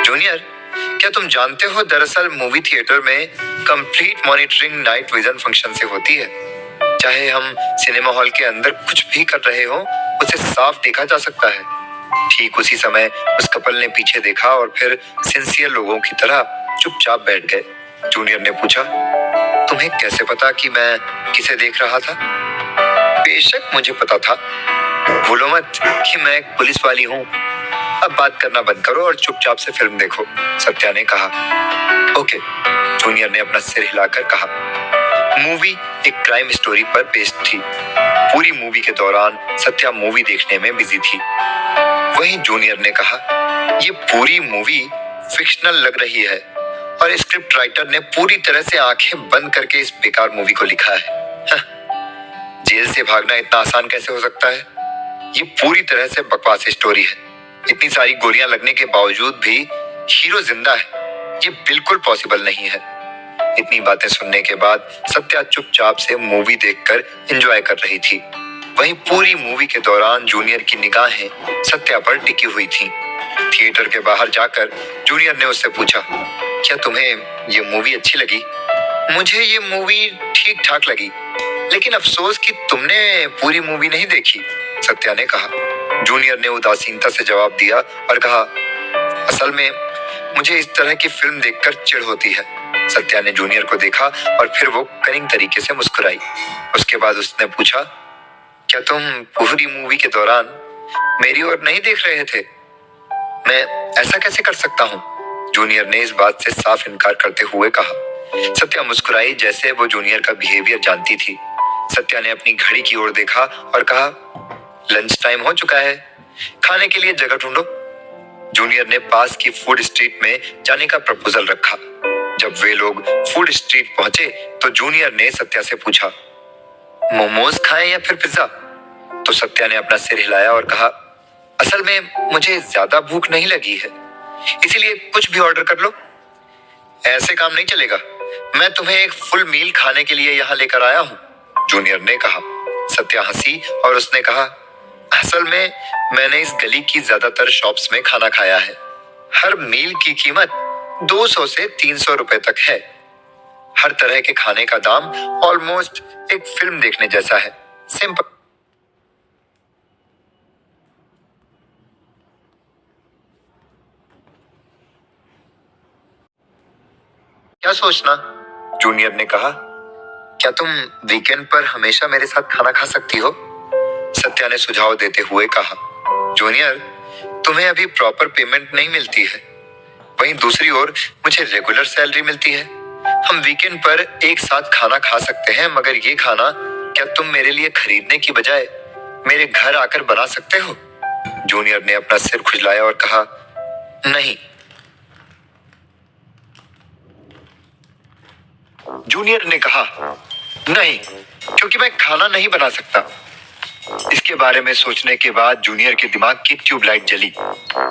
जूनियर, क्या तुम जानते हो दरअसल मूवी थिएटर में complete monitoring night vision function से होती है। चाहे हम सिनेमा हॉल के अंदर कुछ भी कर रहे हो, उसे साफ देखा जा सकता है। ठीक उसी समय उस कपल ने पीछे देखा और फिर सिंसियर लोगों की तरह चुपचाप बैठ गए। जूनियर ने पूछा, तुम्हें कैसे पता कि मैं किसे देख रहा था? बेशक मुझे पता था। भूलो मत कि मैं एक पुलिस वाली हूँ। अब बात करना बंद करो और चुपचाप से फिल्म देखो, सत्या ने कहा। ओके, जूनियर ने अपना सिर हिलाकर कहा। मूवी एक क्राइम स्टोरी पर बेस्ड थी। पूरी मूवी के दौरान सत्या मूवी देखने में बिजी थी। वहीं जूनियर ने कहा, ये पूरी मूवी फिक्शनल लग रही है और स्क्रिप्ट राइटर ने पूरी तरह से आंखें बंद करके इस बेकार मूवी को लिखा है। जेल से भागना इतना आसान कैसे हो सकता है? ये पूरी तरह से बकवास स्टोरी है। इतनी सारी गोलियां लगने के बावजूद भी हीरो जिंदा है। ये बिल्कुल पॉसिबल नहीं है। इतनी बातें सुनने के बाद सत्या चुपचाप से मूवी देखकर एंजॉय कर रही थी। वहीं पूरी मूवी के दौरान जूनियर की निगाहें सत्या पर टिकी हुई थीं। थिएटर के बाहर जाकर जूनियर ने उससे पूछा, क्या तुम्हें ये मूवी अच्छी लगी? मुझे ये मूवी ठीक ठाक लगी, लेकिन अफसोस कि तुमने पूरी मूवी नहीं देखी, सत्या ने कहा। जूनियर ने उदासीनता से जवाब दिया और कहा, असल में मुझे इस तरह की फिल्म देखकर चिढ़ होती है। सत्या ने जूनियर को देखा और फिर वो कनिंग तरीके से मुस्कुराई। उसके बाद उसने पूछा, क्या तुम पूरी मूवी के दौरान मेरी ओर नहीं देख रहे थे? मैं ऐसा कैसे कर सकता हूँ? जूनियर ने इस बात से साफ इनकार करते हुए कहा। सत्या मुस्कुराई, जैसे वो जूनियर का बिहेवियर जानती थी। सत्या ने अपनी घड़ी की ओर देखा और कहा, लंच टाइम हो चुका है, खाने के लिए जगह ढूंढो। जूनियर ने पास की फूड स्ट्रीट में जाने का प्रपोजल रखा। जब वे लोग फूड स्ट्रीट पहुंचे तो जूनियर ने सत्या से पूछा, मोमोज खाएं या फिर पिज्जा? तो सत्या ने अपना सिर हिलाया और कहा, असल में मुझे ज्यादा भूख नहीं लगी है, इसीलिए कुछ भी ऑर्डर कर लो। ऐसे काम नहीं चलेगा, मैं तुम्हें एक फुल मील खाने के लिए यहाँ लेकर आया हूँ, जूनियर ने कहा। सत्या हंसी और उसने कहा, असल में मैंने इस गली की ज्यादातर शॉप्स में खाना खाया है। हर मील की कीमत 200 से 300 रुपए तक है। हर तरह के खाने का दाम ऑलमोस्ट एक फिल्म देखने जैसा है, सिंपल। क्या सोचना? जूनियर ने कहा, क्या तुम वीकेंड पर हमेशा मेरे साथ खाना खा सकती हो? सत्या ने सुझाव देते हुए कहा, जूनियर, तुम्हें अभी प्रॉपर पेमेंट नहीं मिलती है, वहीं दूसरी ओर मुझे रेगुलर सैलरी मिलती है। हम वीकेंड पर एक साथ खाना खा सकते हैं, मगर ये खाना क्या तुम मेरे लिए खरीदने की बजाय मेरे घर आकर बना सकते हो? जूनियर ने अपना सिर खुजलाया और कहा, नहीं। जूनियर ने कहा, नहीं, क्योंकि मैं खाना नहीं बना सकता। इसके बारे में सोचने के बाद जूनियर के दिमाग की ट्यूबलाइट जली।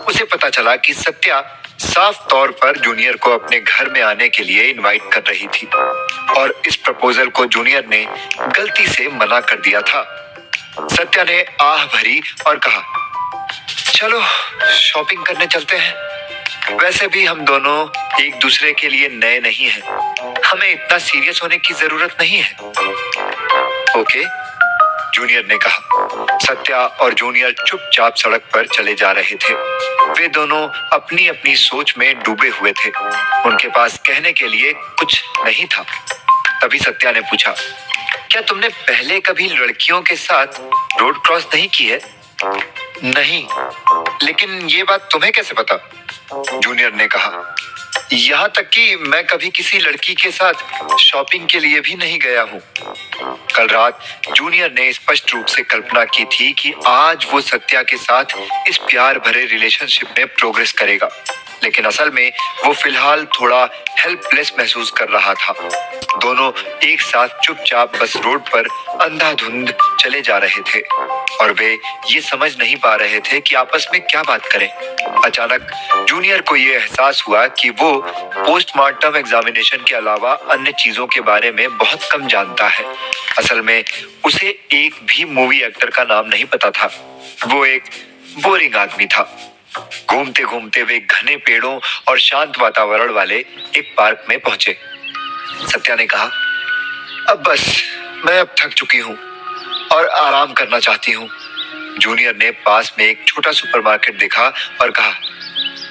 उसे पता चला कि सत्या साफ तौर पर जूनियर को अपने घर में आने के लिए इनवाइट कर रही थी और इस प्रपोजल को जूनियर ने गलती से मना कर दिया था। सत्या ने आह भरी और कहा, चलो शॉपिंग करने चलते हैं। वैसे भी हम दोनों एक दूसरे के लिए नए नहीं हैं, हमें इतना सीरियस होने की जरूरत नहीं है। ओके, जूनियर ने कहा। सत्या और जूनियर चुपचाप सड़क पर चले जा रहे थे। वे दोनों अपनी अपनी सोच में डूबे हुए थे। उनके पास कहने के लिए कुछ नहीं था। तभी सत्या ने पूछा, क्या तुमने पहले कभी लड़कियों के साथ रोड क्रॉस नहीं की है? नहीं, लेकिन ये बात तुम्हें कैसे पता? जूनियर ने कहा, यहाँ तक कि मैं कभी किसी लड़की के साथ शॉपिंग के लिए भी नहीं गया हूँ। कल रात जूनियर ने स्पष्ट रूप से कल्पना की थी कि आज वो सत्या के साथ इस प्यार भरे रिलेशनशिप में प्रोग्रेस करेगा, लेकिन असल में वो फिलहाल थोड़ा हेल्पलेस महसूस कर रहा था। दोनों एक साथ चुपचाप बस रोड पर अंधाधुंध चले जा रहे थे और वे ये समझ नहीं पा रहे थे कि आपस में क्या बात करें। अचानक जूनियर को ये एहसास हुआ कि वो पोस्टमार्टम एग्जामिनेशन के अलावा अन्य चीजों के बारे में बहुत कम जानता है। असल में उसे एक भी मूवी एक्टर का नाम नहीं पता था। वो एक बोरिंग आदमी था। घूमते घूमते वे घने पेड़ों और शांत वातावरण वाले एक पार्क में पहुंचे। सत्या ने कहा, अब बस, मैं अब थक चुकी हूँ और आराम करना चाहती हूँ। जूनियर ने पास में एक छोटा सुपरमार्केट देखा और कहा,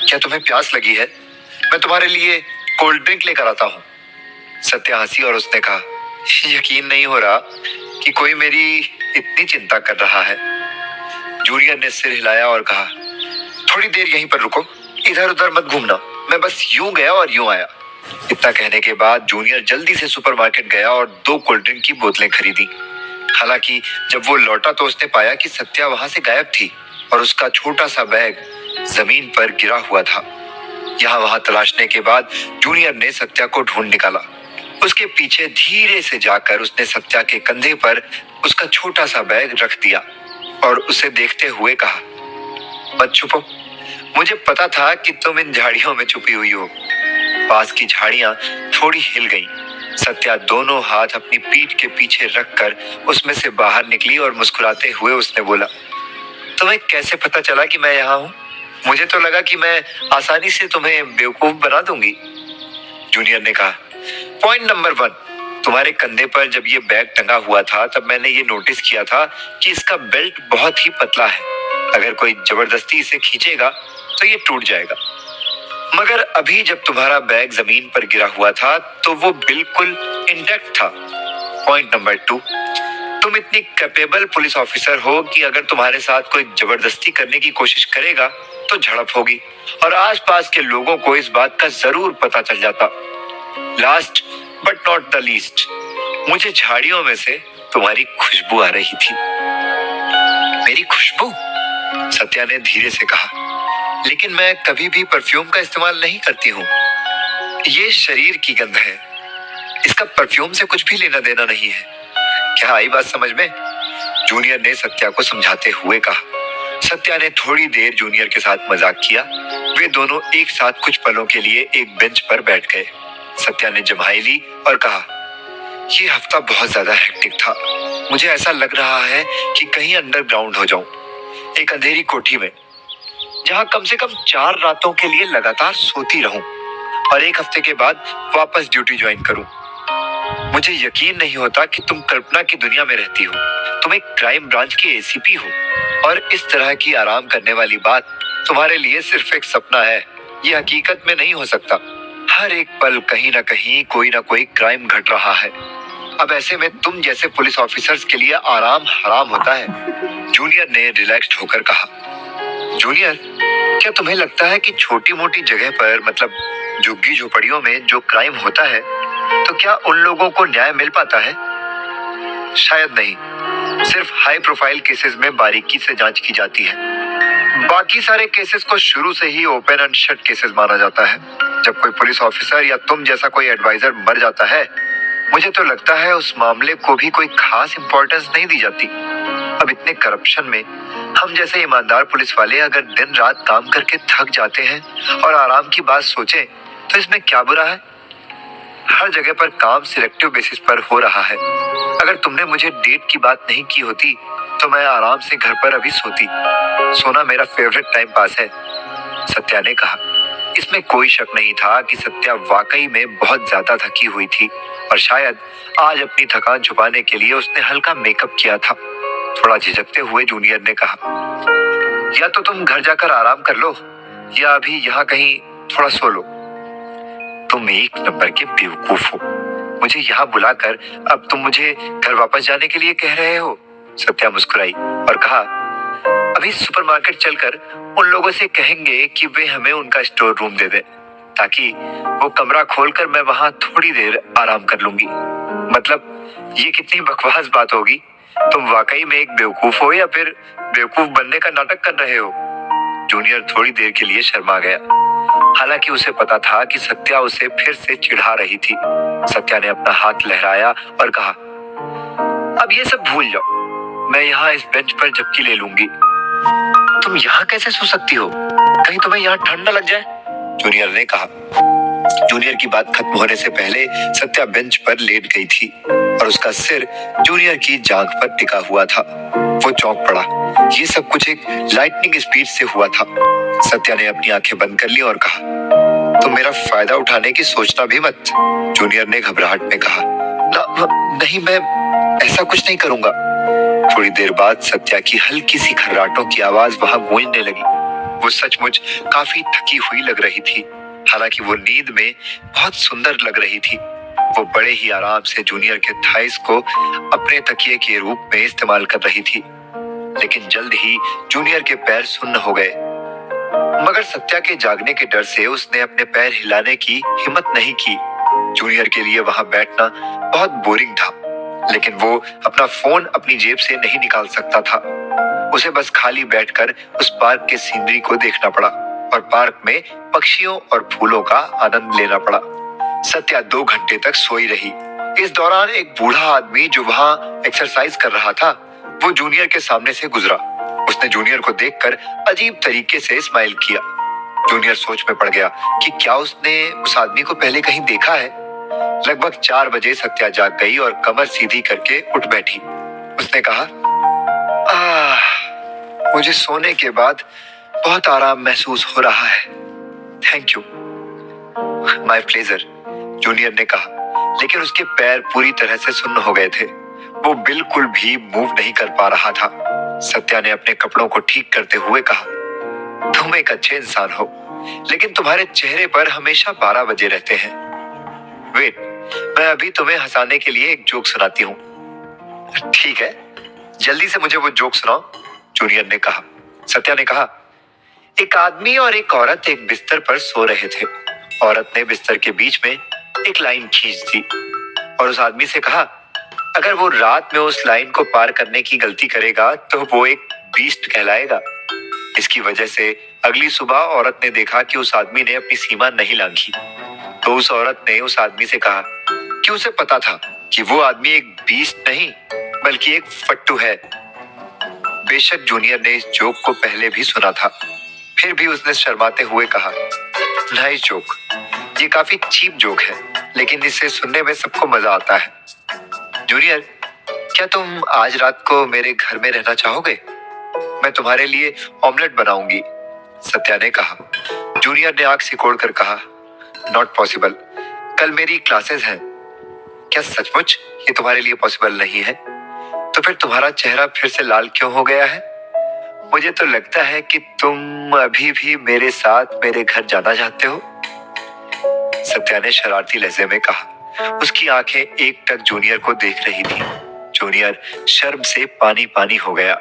क्या तुम्हें प्यास लगी है? मैं तुम्हारे लिए कोल्ड ड्रिंक लेकर आता हूँ। सत्या हंसी और उसने कहा, यकीन नहीं हो रहा कि कोई मेरी इतनी चिंता कर रहा है। जूनियर ने सिर हिलाया और कहा, थोड़ी देर यहीं पर रुको, इधर उधर मत घूमना, मैं बस यूं गया और यूं आया। इतना कहने के बाद जूनियर जल्दी से सुपरमार्केट गया और 2 कोल्ड ड्रिंक की बोतलें खरीदी। हालांकि जब वो लौटा तो उसने पाया कि सत्या वहां से गायब थी और उसका छोटा सा बैग जमीन पर गिरा हुआ था। यहाँ वहां तलाशने के बाद जूनियर ने सत्या को ढूंढ निकाला। उसके पीछे धीरे से जाकर उसने सत्या के कंधे पर उसका छोटा सा बैग रख दिया और उसे देखते हुए कहा, मत छुपो, मुझे पता था कि तुम इन झाड़ियों में छुपी हुई हो। पास की झाड़ियां थोड़ी हिल गईं। सत्या दोनों हाथ अपनी पीठ के पीछे रखकर उसमें से बाहर निकली और मुस्कुराते हुए उसने बोला, तुम्हें कैसे पता चला कि मैं यहाँ हूँ? मुझे तो लगा कि मैं आसानी से तुम्हें बेवकूफ बना दूंगी। जूनियर ने कहा, पॉइंट नंबर 1, तुम्हारे कंधे पर जब ये बैग टंगा हुआ था तब मैंने ये नोटिस किया था कि इसका बेल्ट बहुत ही पतला है। अगर कोई जबरदस्ती इसे खींचेगा तो ये टूट जाएगा। मगर अभी जब तुम्हारा बैग जमीन पर गिरा हुआ था तो वो बिल्कुल इंटैक्ट था। पॉइंट नंबर 2, तुम इतनी कैपेबल पुलिस ऑफिसर हो कि अगर तुम्हारे साथ कोई जबरदस्ती करने की कोशिश करेगा तो झड़प होगी और आसपास के लोगों को इस बात का जरूर पता चल जाता। Last but not the least, मुझे झाड़ियों में से तुम्हारी खुशबू आ रही थी। मेरी खुशबू? सत्या ने धीरे से कहा, लेकिन मैं कभी भी परफ्यूम का इस्तेमाल नहीं करती हूँ। ये शरीर की गंध है, इसका परफ्यूम से कुछ भी लेना देना नहीं है। क्या आई बात समझ में? जूनियर ने सत्या को समझाते हुए कहा। सत्या ने थोड़ी देर जूनियर के साथ मजाक किया। वे दोनों एक साथ कुछ पलों के लिए एक बेंच पर बैठ गए। सत्या ने जम्हाई ली और कहा, ये हफ्ता बहुत ज्यादा हेक्टिक था। मुझे ऐसा लग रहा है कि कहीं अंडरग्राउंड हो जाऊं, एक अंधेरी कोठी में, जहां कम से कम 4 रातों के लिए लगातार सोती रहूं और एक हफ्ते के बाद वापस ड्यूटी ज्वाइन करूं। मुझे यकीन नहीं होता कि तुम कल्पना की दुनिया में रहती हो। तुम एक क्राइम ब्रांच की एसीपी हो और इस तरह की आराम करने वाली बात तुम्हारे लिए सिर्फ एक सपना है। ये हकीकत में नहीं हो सकता। हर एक पल कहीं ना कोई क्राइम घट रहा है। अब ऐसे में तुम जैसे पुलिस ऑफिसर्स के लिए आराम हराम होता है। जूनियर ने रिलैक्स्ड होकर कहा। जूनियर, क्या तुम्हें लगता है कि छोटी मोटी जगह पर, मतलब झुग्गी झोपड़ियों में जो क्राइम होता है, तो क्या उन लोगों को न्याय मिल पाता है? शायद नहीं। सिर्फ हाई प्रोफाइल केसेस में बारीकी से जांच की जाती है। बाकी सारे केसेस को शुरू से ही ओपन एंड शट केसेस माना जाता है। जब कोई पुलिस ऑफिसर या तुम जैसा कोई एडवाइजर मर जाता है, मुझे तो लगता है उस मामले को भी कोई खास इंपॉर्टेंस नहीं दी जाती। अब इतने करप्शन में हम जैसे ईमानदार पुलिस वाले अगर दिन रात काम करके थक जाते हैं और आराम की बात सोचें, तो इसमें क्या बुरा है? हर जगह पर काम सिलेक्टिव बेसिस पर हो रहा है। अगर तुमने मुझे डेट की बात नहीं की होती तो मैं आराम से घर पर अभी सोती। सोना मेरा फेवरेट टाइम पास है, सत्या ने कहा। इसमें कोई शक नहीं था कि सत्या वाकई में बहुत ज्यादा थकी हुई थी और शायद आज अपनी थकान छुपाने के लिए उसने हल्का मेकअप किया था। थोड़ा झिझकते हुए जूनियर ने कहा, या तो तुम घर जाकर आराम कर लो या अभी यहाँ कहीं थोड़ा सो लो। तुम एक नंबर के बेवकूफ हो। मुझे यहाँ बुलाकर अब तुम मुझे घर वापस जाने के लिए कह रहे हो? सत्या मुस्कुराई और कहा, अभी सुपरमार्केट चलकर उन लोगों से कहेंगे कि वे हमें उनका स्टोर रूम दे दें, ताकि वो कमरा खोलकर मैं वहां थोड़ी देर आराम कर लूंगी। मतलब ये कितनी बकवास बात होगी? तुम वाकई में एक बेवकूफ हो या फिर बेवकूफ बनने का नाटक कर रहे हो? जूनियर थोड़ी देर के लिए शर्मा गया। हालांकि उसे पता था कि सत्या उसे फिर से चिढ़ा रही थी। सत्या ने अपना हाथ लहराया और कहा, अब ये सब भूल जाओ, मैं यहाँ इस बेंच पर झपकी ले लूंगी। तुम यहाँ कैसे सो सकती हो? कहीं तुम्हें यहाँ ठंड न लग जाए? जूनियर ने कहा। जूनियर की बात खत्म होने से पहले सत्या बेंच पर लेट गई थी और उसका सिर जूनियर की जांघ पर टिका हुआ था। वो चौंक पड़ा। ये सब कुछ एक लाइटनिंग स्पीड से हुआ था। सत्या ने अपनी आंखें बंद कर ली और कहा, तुम मेरा फायदा उठाने की सोचना भी मत। जूनियर ने घबराहट में कहा, नहीं, मैं ऐसा कुछ नहीं करूंगा। थोड़ी देर बाद सत्या की हल्की सी खर्राटों की आवाज वहां गूंजने लगी। वो सचमुच काफी थकी हुई लग रही थी। हालांकि वो नींद में बहुत सुंदर लग रही थी। वो बड़े ही आराम से जूनियर के थाइस को अपने तकिए के रूप में इस्तेमाल कर रही थी। लेकिन जल्द ही जूनियर के पैर सुन्न हो गए। मगर सत्या के जागने के डर से उसने अपने पैर हिलाने की हिम्मत नहीं की। जूनियर के लिए वहां बैठना बहुत बोरिंग था, लेकिन वो अपना फोन अपनी जेब से नहीं निकाल सकता था। उसे बस खाली बैठकर उस पार्क के सीनरी को देखना पड़ा और पार्क में पक्षियों और फूलों का आनंद लेना पड़ा। सत्या 2 घंटे तक सोई रही। इस दौरान एक बूढ़ा आदमी जो वहां एक्सरसाइज कर रहा था, वो जूनियर के सामने से गुजरा। उसने जूनियर को देखकर अजीब तरीके से स्माइल किया। जूनियर सोच में पड़ गया कि क्या उसने उस आदमी को पहले कहीं देखा है। लगभग 4 बजे सत्या जाग गई और कमर सीधी करके उठ बैठी। उसने कहा, मुझे सोने के बाद बहुत आराम महसूस हो रहा है। Thank you. My pleasure, junior ने कहा, लेकिन उसके पैर पूरी तरह से सुन्न हो गए थे। वो बिल्कुल भी मूव नहीं कर पा रहा था। सत्या ने अपने कपड़ों को ठीक करते हुए कहा, तुम एक अच्छे इंसान हो, लेकिन तुम्हारे चेहरे पर हमेशा 12 बजे रहते हैं। वेट, मैं अभी तुम्हें हंसाने के लिए एक जोक सुनाती हूँ। ठीक है, जल्दी से मुझे वो जोक सुनाओ, जूनियर ने कहा। सत्या ने कहा, एक आदमी और एक औरत एक बिस्तर पर सो रहे थे। औरत ने बिस्तर के बीच में एक लाइन खींच दी और उस आदमी से कहा, अगर वो रात में उस लाइन को पार करने की गलती करेगा तो वो एक बीस्ट कहलाएगा। इसकी वजह से अगली सुबह औरत ने देखा कि उस आदमी ने अपनी सीमा नहीं लांघी। तो उस औरत ने उस आदमी से कहा कि उसे पता था कि वो आदमी एक बीस्ट नहीं बल्कि एक फट्टू है। बेशक जूनियर ने इस जोक को पहले भी सुना था, फिर भी उसने शर्माते हुए कहा, नाइस जोक, ये काफी चीप जोक है, लेकिन इसे सुनने में सबको मजा आता है। जूनियर, क्या तुम आज रात को मेरे घर में रहना चाहोगे? मैं तुम्हारे लिए ऑमलेट बनाऊंगी, सत्या ने कहा। जूनियर ने आंख सिकोड़कर कहा, नॉट पॉसिबल, कल मेरी क्लासेस हैं। क्या सचमुच ये तुम्हारे लिए पॉसिबल नहीं है? तो फिर तुम्हारा चेहरा फिर से लाल क्यों हो गया है? मुझे तो लगता है कि तुम अभी भी मेरे साथ मेरे घर जाना चाहते हो, सत्या ने शरारती लहजे में कहा। उसकी आंखें एकटक जूनियर को देख रही थी। जूनियर शर्म से पानी पानी हो गया।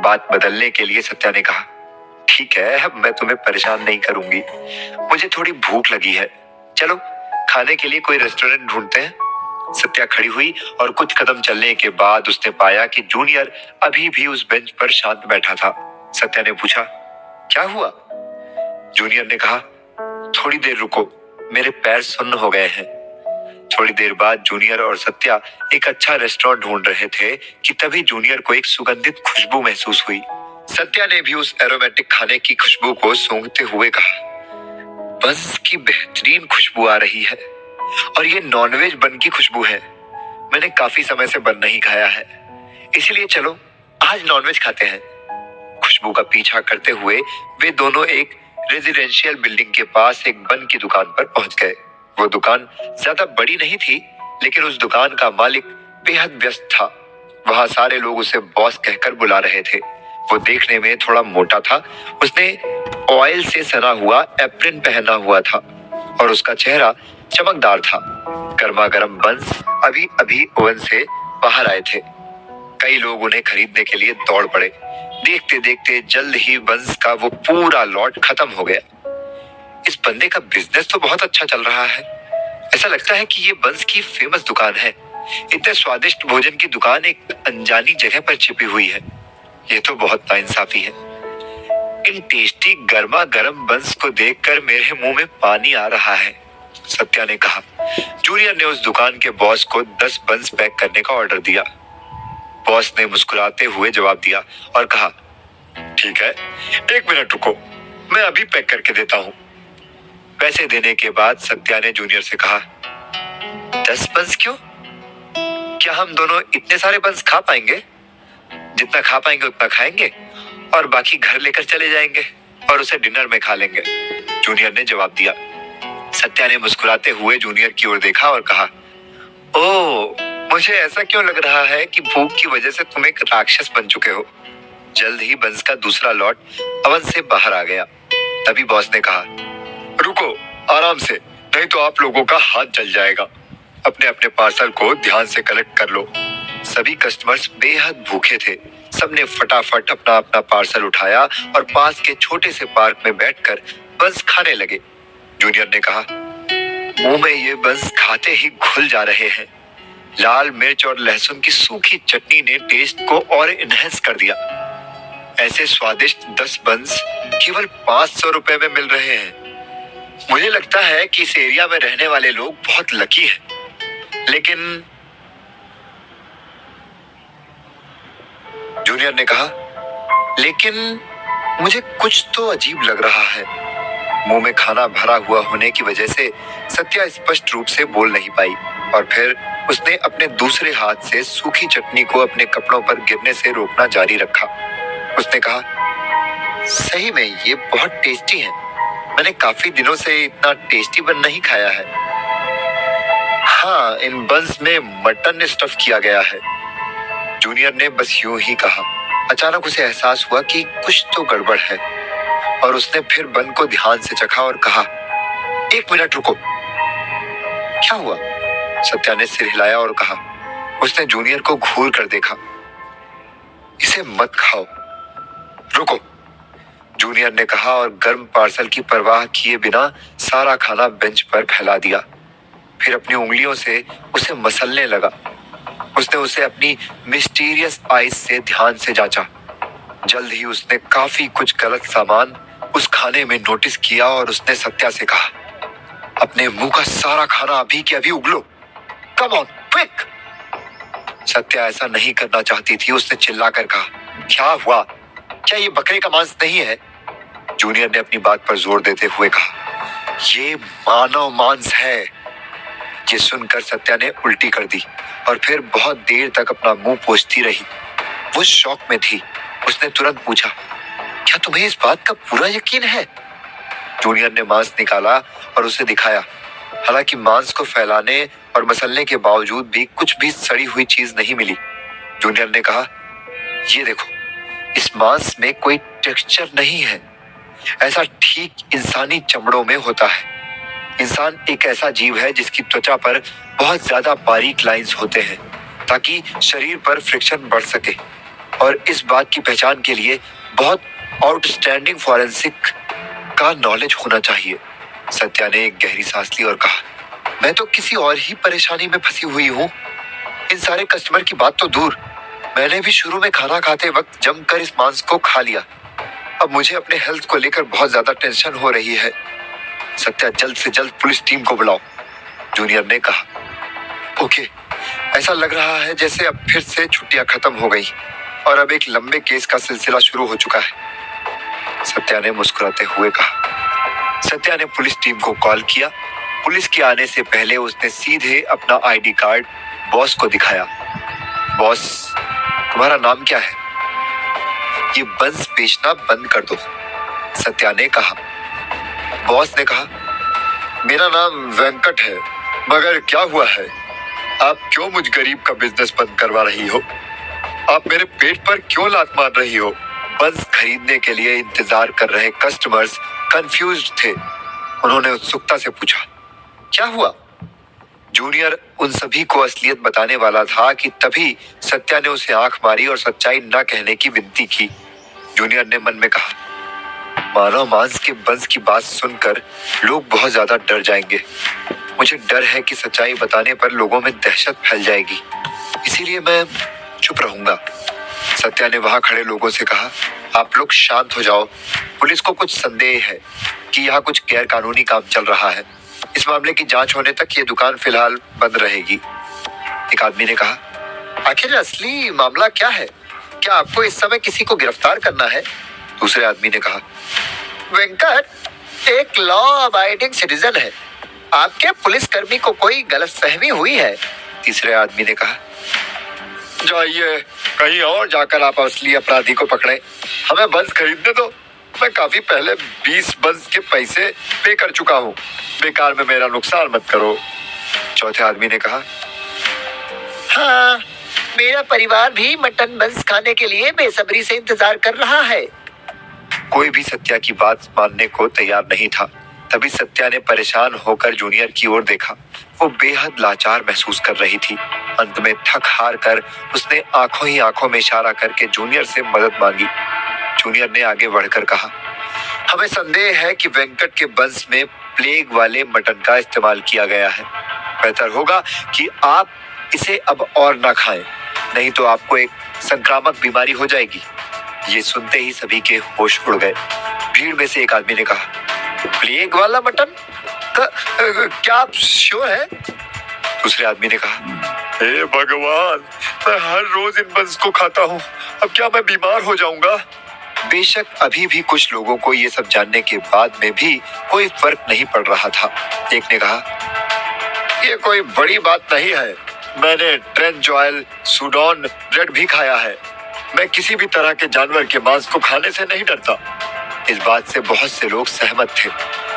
बात बदलने के लिए सत्या ने कहा, ठीक है, अब मैं तुम्हें परेशान नहीं करूंगी, मुझे थोड़ी भूख लगी है, चलो खाने के लिए कोई रेस्टोरेंट ढूंढते हैं। सत्या खड़ी हुई और कुछ कदम चलने के बाद उसने पाया कि जूनियर अभी भी उस बेंच पर शांत बैठा था। सत्या ने पूछा, क्या हुआ? जूनियर ने कहा, थोड़ी देर रुको, मेरे पैर सुन्न हो गए हैं। थोड़ी देर बाद जूनियर और सत्या एक अच्छा रेस्टोरेंट ढूंढ रहे थे कि तभी जूनियर को एक सुगंधित खुशबू महसूस हुई। सत्या ने भी उस एरोमेटिक खाने की खुशबू को सूंघते हुए कहा, बंस की बेहतरीन खुशबू आ रही है और ये नॉनवेज बन की खुशबू है। मैंने काफी समय से बन नहीं खाया है, इसीलिए चलो आज नॉनवेज खाते हैं। खुशबू का पीछा करते हुए वे दोनों एक रेजिडेंशियल बिल्डिंग के पास एक बन की दुकान पर पहुंच गए। वो दुकान ज्यादा बड़ी नहीं थी, लेकिन उस दुकान का मालिक बेहद व्यस्त था। वहां सारे लोग उसे बॉस कहकर बुला रहे थे। वो देखने में थोड़ा मोटा था। उसने ऑयल से सना हुआ एप्रिन पहना हुआ था और उसका चेहरा चमकदार था। गर्मा गर्म बंस अभी अभी ओवन से बाहर आए थे। कई लोग उन्हें खरीदने के लिए दौड़ पड़े। देखते देखते जल्द ही बंस का वो पूरा लॉट खत्म हो गया। इस बंदे का बिजनेस तो बहुत अच्छा चल रहा है। ऐसा लगता है कि ये बंस की फेमस दुकान है। इतने स्वादिष्ट भोजन की दुकान एक अनजानी जगह पर छिपी हुई है। ये तो बहुत नाइंसाफी है। इन टेस्टी गर्मा गर्म बंस को देखकर मेरे मुंह में पानी आ रहा है, सत्या ने कहा। जूनियर ने उस दुकान के बॉस को 10 बंस पैक करने का ऑर्डर दिया। बॉस ने मुस्कुराते हुए जवाब दिया और कहा, ठीक है, 1 मिनट रुको, मैं अभी पैक करके देता हूँ। पैसे देने के बाद सत्या ने जूनियर से कहा, 10 बंस क्यों? क्या हम दोनों इतने सारे बंस खा पाएंगे? जितना खा पाएंगे उतना खाएंगे और बाकी घर लेकर चले जाएंगे और उसे डिनर में खा लेंगे, जूनियर ने जवाब दिया। सत्या ने मुस्कुराते हुए जूनियर की ओर देखा और कहा, ओह, मुझे ऐसा क्यों लग रहा है कि भूख की वजह से तुम एक राक्षस बन चुके हो। जल्द ही बंस का दूसरा लॉट ओवन से बाहर आ गया। तभी बॉस ने कहा, रुको, आराम से, नहीं तो आप लोगों का हाथ जल जाएगा। अपने अपने पार्सल को ध्यान से कलेक्ट कर लो। सभी कस्टमर्स बेहद भूखे थे। सबने फटाफट अपना अपना पार्सल उठाया और पास के छोटे से पार्क में बैठकर बंस खाने लगे। जूनियर ने कहा, मुंह में ये बंस खाते ही घुल जा रहे हैं। लाल मिर्च और लहसुन की सूखी चटनी ने टेस्ट को और इनहेंस कर दिया। ऐसे स्वादिष्ट 10 बंस केवल 500 रुपए में मिल रहे हैं। मुझे लगता है कि इस एरिया में रहने वाले लोग बहुत लकी हैं। लेकिन जूनियर ने कहा, लेकिन मुझे कुछ तो अजीब लग रहा है। मुंह में खाना भरा हुआ होने की वजह से सत्या स्पष्ट रूप से बोल नहीं पाई और फिर उसने अपने दूसरे हाथ से सूखी चटनी को अपने कपड़ों पर गिरने से रोकना जारी रखा। उसने कहा, सही में ये बहुत टेस्टी है। मैंने काफी दिनों से इतना टेस्टी बन नहीं खाया है। हाँ, इन बंस में मटन स्टफ किया गया है, जूनियर ने बस यूं ही कहा। अचानक उसे एहसास हुआ कि कुछ तो गड़बड़ है और उसने फिर बन को ध्यान से चखा और कहा, 1 मिनट रुको। क्या हुआ? सत्या ने सिर हिलाया और कहा। उसने जूनियर को घूर कर देखा। इसे मत खाओ, रुको, जूनियर ने कहा और गर्म पार्सल की परवाह किए बिना सारा खाना बेंच पर फैला दिया। फिर अपनी उंगलियों से उसे मसलने लगा। उसने उसे अपनी मिस्टीरियस आईज से ध्यान से जांचा। जल्द ही उसने काफी कुछ गलत सामान उस खाने में नोटिस किया और उसने सत्या से कहा, अपने मुंह का सारा खाना अभी के अभी उगलो, कम ऑन क्विक। सत्या ऐसा नहीं करना चाहती थी। उसने चिल्लाकर कहा, क्या हुआ? क्या ये बकरे का मांस नहीं है? जूनियर ने अपनी बात पर जोर देते हुए कहा, ये मानव मांस है। ये सुनकर सत्या ने उल्टी कर दी और फिर बहुत देर तक अपना मुंह पोंछती रही। वो शॉक में थी। उसने तुरंत पूछा, क्या तुम्हें इस बात का पूरा यकीन है? जूनियर ने मांस निकाला और उसे दिखाया। हालांकि मांस को फैलाने और मसलने के बावजूद भी कुछ भी सड़ी हुई चीज नहीं मिली। जूनियर ने कहा, ये देखो, इस मांस में कोई टेक्सचर नहीं है। ऐसा ठीक इंसानी चमड़ों में होता है। इंसान एक ऐसा जीव है जिसकी त्वचा पर बहुत ज्यादा बारीक लाइंस होते हैं ताकि शरीर पर फ्रिक्शन बढ़ सके, और इस बात की पहचान के लिए बहुत आउटस्टैंडिंग फॉरेंसिक का नॉलेज होना चाहिए। सत्या ने एक गहरी सांस ली और कहा, मैं तो किसी और ही परेशानी में फंसी हुई हूँ। इन सारे कस्टमर की बात तो दूर, मैंने भी शुरू में खाना खाते वक्त जमकर इस मांस को खा लिया। अब मुझे अपने हेल्थ को लेकर बहुत ज्यादा टेंशन हो रही है। सत्या, जल्द से जल्द पुलिस टीम को बुलाओ, जूनियर ने कहा। ओके, ऐसा लग रहा है जैसे अब फिर से छुट्टियां खत्म हो गई और अब एक लंबे केस का सिलसिला शुरू हो चुका है, सत्या ने मुस्कुराते हुए कहा। सत्या ने पुलिस टीम को कॉल किया। पुलिस के आने से पहले उसने सीधे अपना आईडी कार्ड बॉस को दिखाया। बॉस, तुम्हारा नाम क्या है? ये बंस बेचना बंद कर दो, सत्या ने कहा। बॉस ने कहा, मेरा नाम वेंकट है, मगर क्या हुआ है? आप क्यों मुझ गरीब का बिजनेस बंद करवा रही हो? आप मेरे पेट पर क्यों लात मार रही हो? बंस खरीदने के लिए इंतजार कर रहे कस्टमर्स कंफ्यूज्ड थे। उन्होंने उत्सुकता से पूछा, क्या हुआ? जूनियर उन सभी को असलियत बताने वाला था कि तभी सत्या ने उसे आंख मारी और सच्चाई न कहने की विनती की। जूनियर ने मन में कहा, मानव मांस के बंस की बात सुनकर लोग बहुत ज्यादा डर जाएंगे। मुझे डर है कि सच्चाई बताने पर लोगों में दहशत फैल जाएगी, इसीलिए मैं चुप रहूंगा। सत्या ने वहां खड़े लोगों से कहा, आप लोग शांत हो जाओ। पुलिस को कुछ संदेह है कि यहाँ कुछ गैर कानूनी काम चल रहा है। इस मामले की जांच होने तक ये दुकान फिलहाल बंद रहेगी। एक आदमी ने कहा, आखिर असली मामला क्या है? क्या आपको इस समय किसी को गिरफ्तार करना है? दूसरे आदमी ने कहा, वेंकट एक लॉ अबाइडिंग सिटीजन है, आपके पुलिसकर्मी को कोई गलतफहमी हुई है? तीसरे आदमी ने कहा, जाइए कहीं और जाकर आप असली अपराधी को पकड़े, हमें बंस खरीदने दो। मैं काफी पहले 20 बंस के पैसे पे कर चुका हूँ, बेकार में मेरा नुकसान मत करो। चौथे आदमी ने कहा, हाँ, मेरा परिवार भी मटन बंस खाने के लिए बेसब्री से इंतजार कर रहा है। कोई भी सत्या की बात मानने को तैयार नहीं था। तभी सत्या ने परेशान होकर जूनियर की ओर देखा। वो बेहद लाचार महसूस कर रही थी। अंत में थक हार कर उसने आंखों ही आंखों में इशारा करके जूनियर से मदद मांगी। जूनियर ने आगे बढ़कर कहा, हमें संदेह है कि वेंकट के बंस में प्लेग वाले मटन का इस्तेमाल किया गया है। बेहतर होगा कि आप इसे अब और ना खाएं, नहीं तो आपको एक संक्रामक बीमारी हो जाएगी। ये सुनते ही सभी के होश उड़ गए। भीड़ में से एक आदमी ने कहा, प्लेग वाला मटन? क्या आप श्योर हैं? दूसरे आदमी ने कहा, हे भगवान, मैं हर रोज इन बंस को खाता हूँ, अब क्या मैं बीमार हो जाऊंगा? बेशक अभी भी कुछ लोगों को ये सब जानने के बाद में भी कोई फर्क नहीं पड़ रहा था। एक ने कहा, ये कोई बड़ी बात नहीं है, मैंने ट्रेंच ऑयल, सूडॉन ब्रेड भी खाया है। मैं किसी भी तरह के जानवर के मांस को खाने से नहीं डरता। इस बात से बहुत से लोग सहमत थे।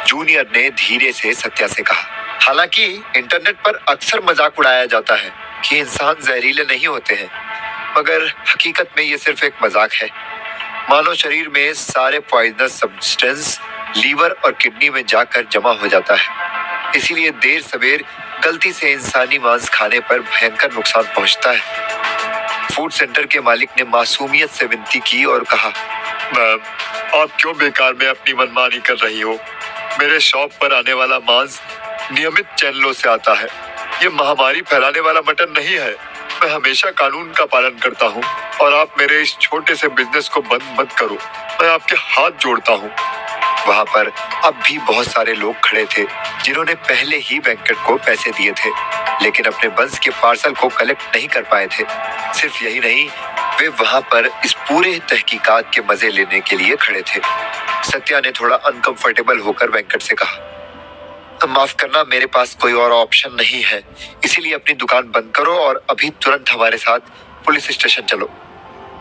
जूनियर ने धीरे से सत्या से कहा, हालांकि इंटरनेट पर अक्सर मजाक उड़ाया जाता है कि इंसान जहरीले नहीं होते हैं, मगर हकीकत में ये सिर्फ एक मजाक है। मानव शरीर में सारे पॉइजनस सब्सटेंस लीवर और किडनी में जाकर जमा हो जाता है। इसीलिए देर सवेर गलती से इंसानी मांस खाने पर भयंकर नुकसान पहुंचता है। फूड सेंटर के मालिक ने मासूमियत से विनती की और कहा, मैम, आप क्यों बेकार में अपनी मनमानी कर रही हो? मेरे शॉप पर आने वाला मांस नियमित चैनलों से आता है। ये महामारी फैलाने वाला मटन नहीं है। मैं हमेशा कानून का पालन करता हूँ और आप मेरे इस छोटे से बिजनेस को बंद मत करो। मैं आपके हाथ जोड़ता हूँ। वहां पर अब भी बहुत सारे लोग खड़े थे जिन्होंने पहले ही वेंकट को पैसे दिए थे, लेकिन अपने बंस के पार्सल को कलेक्ट नहीं कर पाए थे। सिर्फ यही नहीं, वे वहां पर इस पूरे तहकीकात के मजे लेने के लिए खड़े थे। सत्या ने थोड़ा अनकंफर्टेबल होकर वेंकट से कहा, माफ करना, मेरे पास कोई और ऑप्शन नहीं है, इसीलिए अपनी दुकान बंद करो और अभी तुरंत हमारे साथ पुलिस स्टेशन चलो।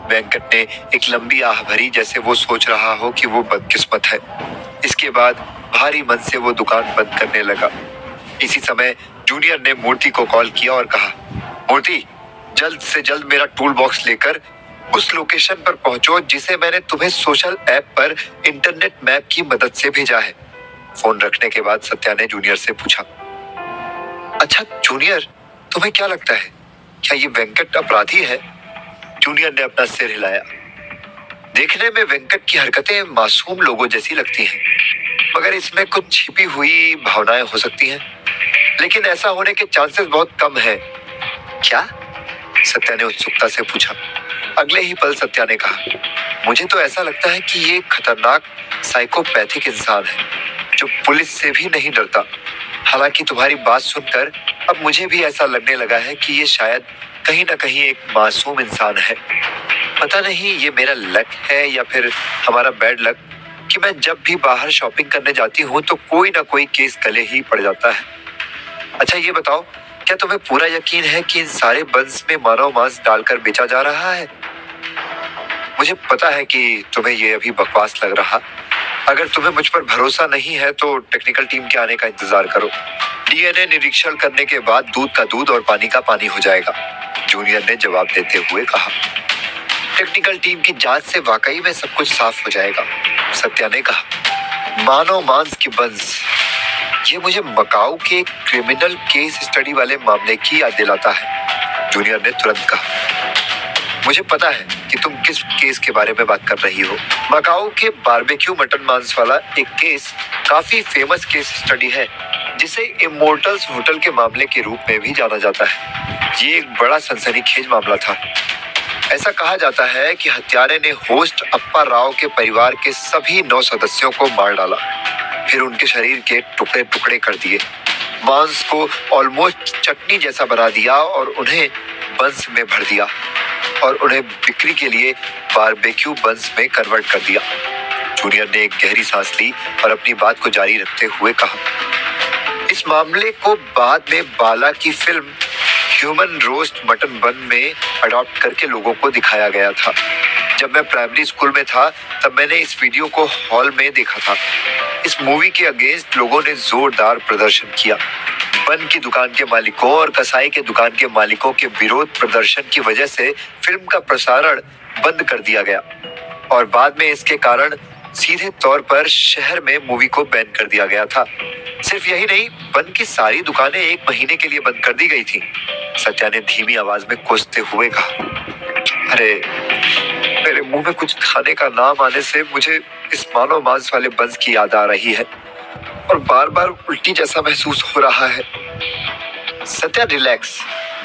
वेंकट ने एक लंबी आह भरी, जैसे वो सोच रहा हो कि वो बदकिस्मत है। इसके बाद भारी मन से वो दुकान बंद करने लगा। इसी समय जूनियर ने मूर्ति को कॉल किया और कहा, मूर्ति, जल्द से जल्द मेरा टूल बॉक्स लेकर उस लोकेशन पर पहुंचो जिसे मैंने तुम्हें सोशल ऐप पर इंटरनेट मैप की मदद से भेजा है। फोन रखने के बाद सत्या ने जूनियर से पूछा, अच्छा जूनियर, तुम्हें क्या लगता है, क्या ये वेंकट अपराधी है? जूनियर ने अपना सिर हिलाया। देखने में वेंकट की हरकतें मासूम लोगों जैसी लगती हैं, मगर इसमें कुछ छिपी हुई भावनाएं हो सकती हैं। लेकिन ऐसा होने के चांसेस बहुत कम है। क्या? सत्या ने उत्सुकता से पूछा। अगले ही पल सत्या ने कहा, मुझे तो ऐसा लगता है कि ये खतरनाक साइकोपैथिक इंसान है जो पुलिस से भी नहीं डरता। हालांकि तुम्हारी बात सुनकर अब मुझे भी ऐसा लगने लगा है कि ये शायद कहीं ना कहीं एक मासूम इंसान है। पता नहीं ये मेरा लक है या फिर हमारा बैड लक कि मैं जब भी बाहर शॉपिंग करने जाती हूँ तो कोई ना कोई केस गले ही पड़ जाता है। अच्छा ये बताओ, क्या तुम्हें पूरा यकीन है कि इन सारे बंस में मानव मांस डालकर बेचा जा रहा है? मुझे पता है कि तुम्हें ये अभी बकवास लग रहा। अगर तुम्हें मुझ पर भरोसा नहीं है तो टेक्निकल टीम के आने का इंतजार करो। डीएनए निरीक्षण करने के बाद दूध का दूध और पानी का पानी हो जाएगा, जूनियर ने जवाब देते हुए कहा। टेक्निकल टीम की जांच से वाकई में सब कुछ साफ हो जाएगा, सत्या ने कहा। मानव मांस की बंस, ये मुझे मकाऊ के क्रिमिनल केस स्टडी वाले मामले की याद दिलाता है, जूनियर ने तुरंत कहा। मुझे पता है कि तुम किस केस के बारे में बात कर रही हो। मकाऊ के बारबेक्यू मटन मांस वाला एक केस काफी फेमस केस स्टडी है, जिसे इमोर्टल्स होटल के मामले के रूप में भी जाना जाता है। ये एक बड़ा सनसनीखेज मामला था। ऐसा कहा जाता है कि हत्यारे ने होस्ट अप्पा राव के परिवार के सभी 9 सदस्यों को मार डाला, फिर उनके शरीर के टुकड़े टुकड़े कर दिए, मांस को ऑलमोस्ट चटनी जैसा बना दिया और उन्हें बंस में भर दिया और उन्हें बिक्री के लिए बारबेक्यू बंस में कन्वर्ट कर दिया। जूनियर ने एक गहरी सांस ली और अपनी बात को जारी रखते हुए कहा, इस मामले को बाद में बाला की फिल्म ह्यूमन रोस्ट मटन बन में अडॉप्ट करके लोगों को दिखाया गया था। जब मैं प्राइमरी स्कूल में था तब मैंने इस वीडियो को हॉल में देखा था। इस मूवी के अगेंस्ट लोगों ने जोरदार प्रदर्शन किया। बन की दुकान के मालिकों और कसाई के दुकान के मालिकों के विरोध प्रदर्शन की वजह से फिल्म का प्रसारण बंद कर दिया गया और बाद में इसके कारण सीधे तौर पर शहर में मूवी को बैन कर दिया गया था। सिर्फ यही नहीं, बन की सारी दुकानें 1 महीने के लिए बंद कर दी गई थी, सत्या ने धीमी आवाज में कोसते हुए कहा। अरे, मेरे मुंह में कुछ खाने का नाम आने से मुझे इस मानव मांस वाले बंस की याद आ रही है और बार बार उल्टी जैसा महसूस हो रहा है। सत्या रिलैक्स,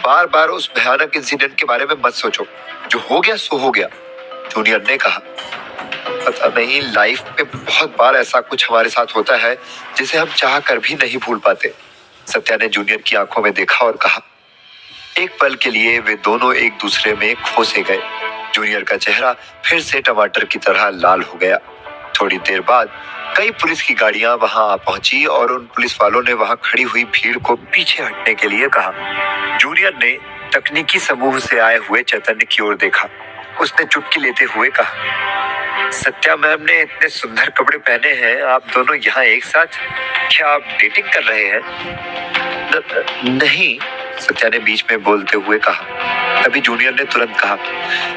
बार बार उस भयानक इंसिडेंट के बारे में मत सोचो। जो हो गया सो हो गया, जूनियर ने कहा। पता नहीं, लाइफ में बहुत बार ऐसा कुछ हमारे साथ होता है जिसे हम चाह कर भी नहीं भूल पाते, सत्या ने जूनियर की आंखों में देखा और कहा। एक पल के लिए वे दोनों एक दूसरे में खो से गए। जूनियर का चेहरा फिर से टमाटर की तरह लाल हो गया। थोड़ी देर बाद कई पुलिस की गाड़ियां वहां आ पहुंची और उन पुलिस वालों ने वहां खड़ी हुई भीड़ को पीछे हटने के लिए कहा। जूनियर ने तकनीकी समूह से आए हुए चैतन्य की ओर देखा। उसने चुटकी लेते हुए कहा, सत्या मैम ने इतने सुंदर कपड़े पहने हैं, आप दोनों यहाँ एक साथ, क्या आप डेटिंग कर रहे हैं? नहीं, सत्या ने बीच में बोलते हुए कहा। तभी जूनियर ने तुरंत कहा,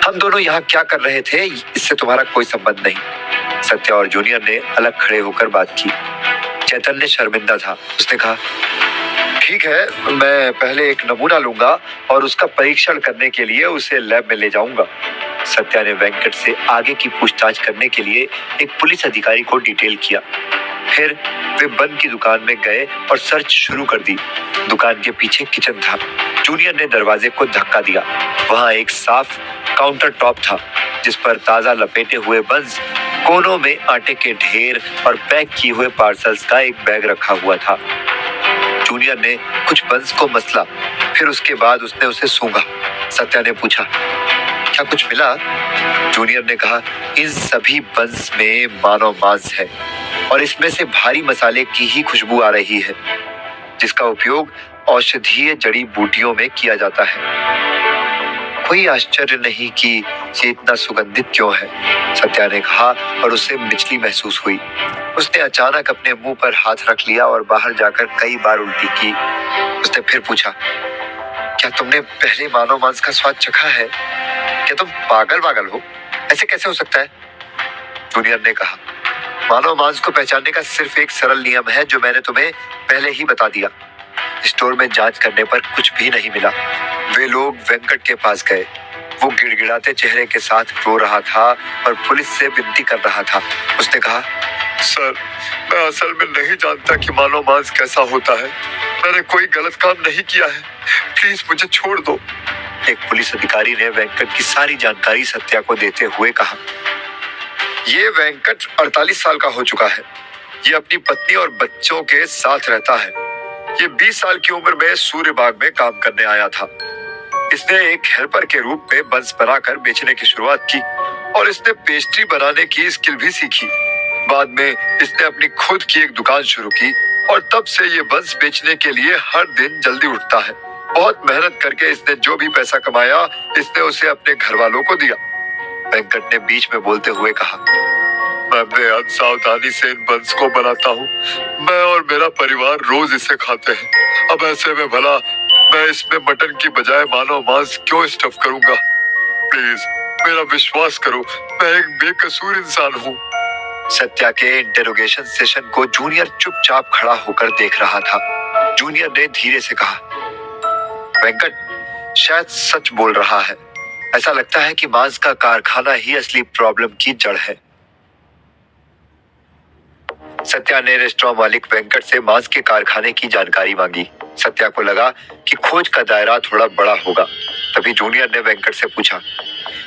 हम दोनों यहाँ क्या कर रहे थे, इससे तुम्हारा कोई संबंध नहीं। सत्या और जूनियर ने अलग खड़े होकर बात की। चैतन्य शर्मिंदा था। उसने कहा, ठीक है, मैं पहले एक नमूना लूंगा और उसका परीक्षण करने के लिए उसे लैब में ले जाऊंगा। सत्या ने वेंकट से आगे की पूछताछ करने के लिए एक पुलिस अधिकारी को डिटेल किया। फिर वे बन की दुकान में गए और सर्च शुरू कर दी। दुकान के पीछे किचन था। जूनियर ने दरवाजे को धक्का दिया। वहां एक साफ काउंटर टॉप था जिस पर ताजा लपेटे हुए बंस, कोनों में आटे के ढेर और पैक किए हुए पार्सल्स का एक बैग रखा हुआ था। जूनियर ने कुछ बंस को मसला, फिर उसके बाद उसने उसे सूंघा। सत्या ने पूछा, क्या कुछ मिला? जूनियर ने कहा, इन सभी बंस में मानव मांस है और इसमें से भारी मसाले की ही खुशबू आ रही है, जिसका उपयोग औषधीय जड़ी बूटियों में किया जाता है। कोई आश्चर्य नहीं कि ये इतना सुगंधित क्यों है, सत्या ने कहा और उसे मिचली महसूस हुई। उसने अचानक अपने मुंह पर हाथ रख लिया और बाहर जाकर कई बार उल्टी की। उसने फिर पूछा, क्या तुमने पहले मानव मांस का स्वाद चखा है? क्या तुम पागल हो? ऐसे कैसे हो सकता है? जूनियर ने कहा, मानव मांस को पहचानने का सिर्फ एक सरल नियम है जो मैंने तुम्हें पहले ही बता दिया। स्टोर में जांच करने पर कुछ भी नहीं मिला। वे लोग वेंकट के पास गए। वो गिड़गिड़ाते चेहरे के साथ रो रहा था और पुलिस से विनती कर रहा था। उसने कहा, सर, मैं असल में नहीं जानता कि मानव मांस कैसा होता है। मैंने कोई गलत काम नहीं किया है, प्लीज मुझे छोड़ दो। एक पुलिस अधिकारी ने वेंकट की सारी जानकारी सत्या को देते हुए कहा, ये वेंकट 48 साल का हो चुका है। ये अपनी पत्नी और बच्चों के साथ रहता है। ये 20 साल की उम्र में सूर्य बाग में काम करने आया था। इसने एक हेल्पर के रूप में बंस बनाकर बेचने की शुरुआत की और इसने पेस्ट्री बनाने की स्किल भी सीखी। बाद में इसने अपनी खुद की एक दुकान शुरू की और तब से ये बंस बेचने के लिए हर दिन जल्दी उठता है। बहुत मेहनत करके इसने जो भी पैसा कमाया, इसने उसे अपने घर वालों को दिया। वेंकट ने बीच में बोलते हुए कहा, मैं बेहद सावधानी से इन बंस को बनाता हूँ। मैं और मेरा परिवार रोज इसे खाते हैं। अब ऐसे में भला मैं इसमें मटन की बजाय मानव मांस क्यों स्टफ करूंगा? प्लीज मेरा विश्वास करो, मैं एक बेकसूर इंसान हूँ। सत्या के इंटेरोगेशन सेशन को जूनियर चुपचाप खड़ा होकर देख रहा था। जूनियर ने धीरे से कहा, वेंकट शायद सच बोल रहा है। ऐसा लगता है कि मांस का कारखाना ही असली प्रॉब्लम की जड़ है। सत्या ने रेस्टोरेंट मालिक वेंकट से मांस के कारखाने की जानकारी मांगी। सत्या को लगा कि खोज का दायरा थोड़ा बड़ा होगा। तभी जूनियर ने वेंकट से पूछा,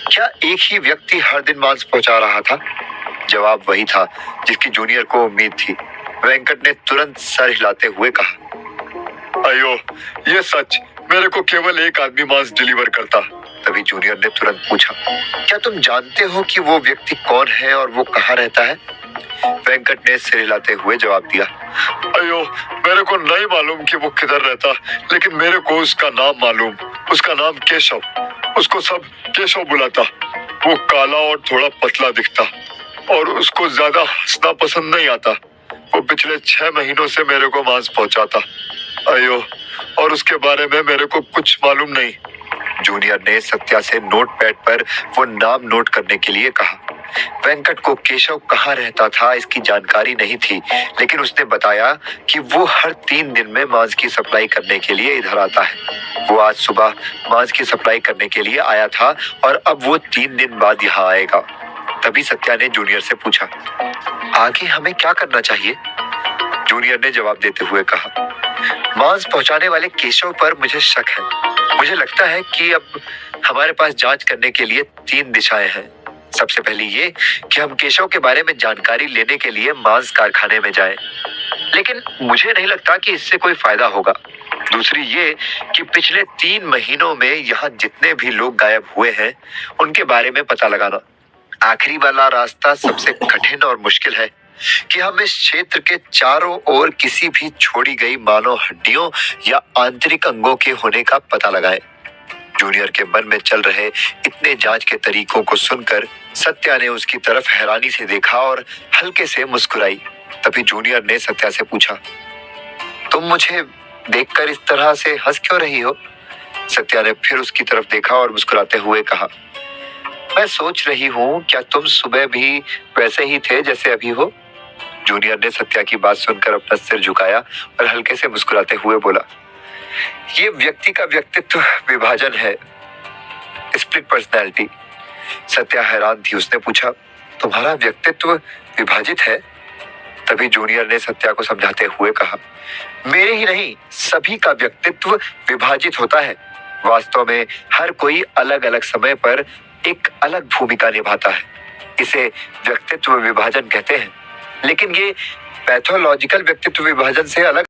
क्या एक ही व्यक्ति हर दिन मांस पहुंचा रहा था? जवाब वही था जिसकी जूनियर को उम्मीद थी। वेंकट ने तुरंत सर हिलाते हुए कहा, अयो, ये सच, मेरे को केवल एक आदमी मांस डिलीवर करता। तभी जूनियर ने तुरंत पूछा, क्या तुम जानते हो कि वो व्यक्ति कौन है और वो कहाँ रहता है? वेंकट ने सिर हिलाते हुए जवाब दिया, अयो, मेरे को नहीं मालूम कि वो किधर रहता, लेकिन मेरे को उसका नाम मालूम। उसका नाम केशव। उसको सब केशव बुलाता। वो काला और थोड़ा पतला दिखता और उसको ज्यादा हंसना पसंद नहीं आता। वो पिछले 6 महीनों से मेरे को मांस पहुंचाता। अयो, और उसके बारे में मेरे को कुछ मालूम नहीं। जूनियर ने सत्या से नोट पैड पर वो नाम नोट करने के लिए कहा। वेंकट को केशव कहाँ रहता था इसकी जानकारी नहीं थी, लेकिन उसने बताया कि वो हर 3 दिन में मांस की सप्लाई करने के लिए इधर आता है। वो आज सुबह मांस की सप्लाई करने के लिए आया था और अब वो 3 दिन बाद यहाँ आएगा। तभी सत्या ने जूनियर से पूछा, आगे हमें क्या करना चाहिए? जूनियर ने जवाब देते हुए कहा, मांस पहुंचाने वाले केशव पर मुझे शक है। मुझे लगता है कि अब हमारे पास जांच करने के लिए 3 दिशाएं हैं। सबसे पहली ये कि हम केशव के बारे में जानकारी लेने के लिए मांस कारखाने में जाएं, लेकिन मुझे नहीं लगता कि इससे कोई फायदा होगा। दूसरी ये कि पिछले 3 महीनों में यहाँ जितने भी लोग गायब हुए हैं उनके बारे में पता लगाना। आखिरी वाला रास्ता सबसे कठिन और मुश्किल है कि हम इस क्षेत्र के चारों ओर किसी भी छोड़ी गई मानव हड्डियों या आंतरिक अंगों के होने का पता लगाएं। जूनियर के मन में चल रहे इतने जांच के तरीकों को सुनकर सत्या ने उसकी तरफ हैरानी से देखा और हल्के से मुस्कुराई। तभी जूनियर ने सत्या से पूछा, तुम मुझे देखकर इस तरह से हंस क्यों रही हो? सत्या ने फिर उसकी तरफ देखा और मुस्कुराते हुए कहा, मैं सोच रही हूँ क्या तुम सुबह भी वैसे ही थे जैसे अभी हो? जूनियर ने सत्या की बात सुनकर अपना सिर झुकाया और हल्के से मुस्कुराते हुए बोला, ये व्यक्ति का व्यक्तित्व विभाजन है, स्प्लिट पर्सनैलिटी। सत्या हैरान थी। उसने पूछा, तुम्हारा व्यक्तित्व विभाजित है? तभी जूनियर ने सत्या को समझाते हुए कहा, मेरे ही नहीं, सभी का व्यक्तित्व विभाजित होता है। वास्तव में हर कोई अलग अलग समय पर एक अलग भूमिका निभाता है। इसे व्यक्तित्व विभाजन कहते हैं। लेकिन ये पैथोलॉजिकल व्यक्तित्व विभाजन से अलग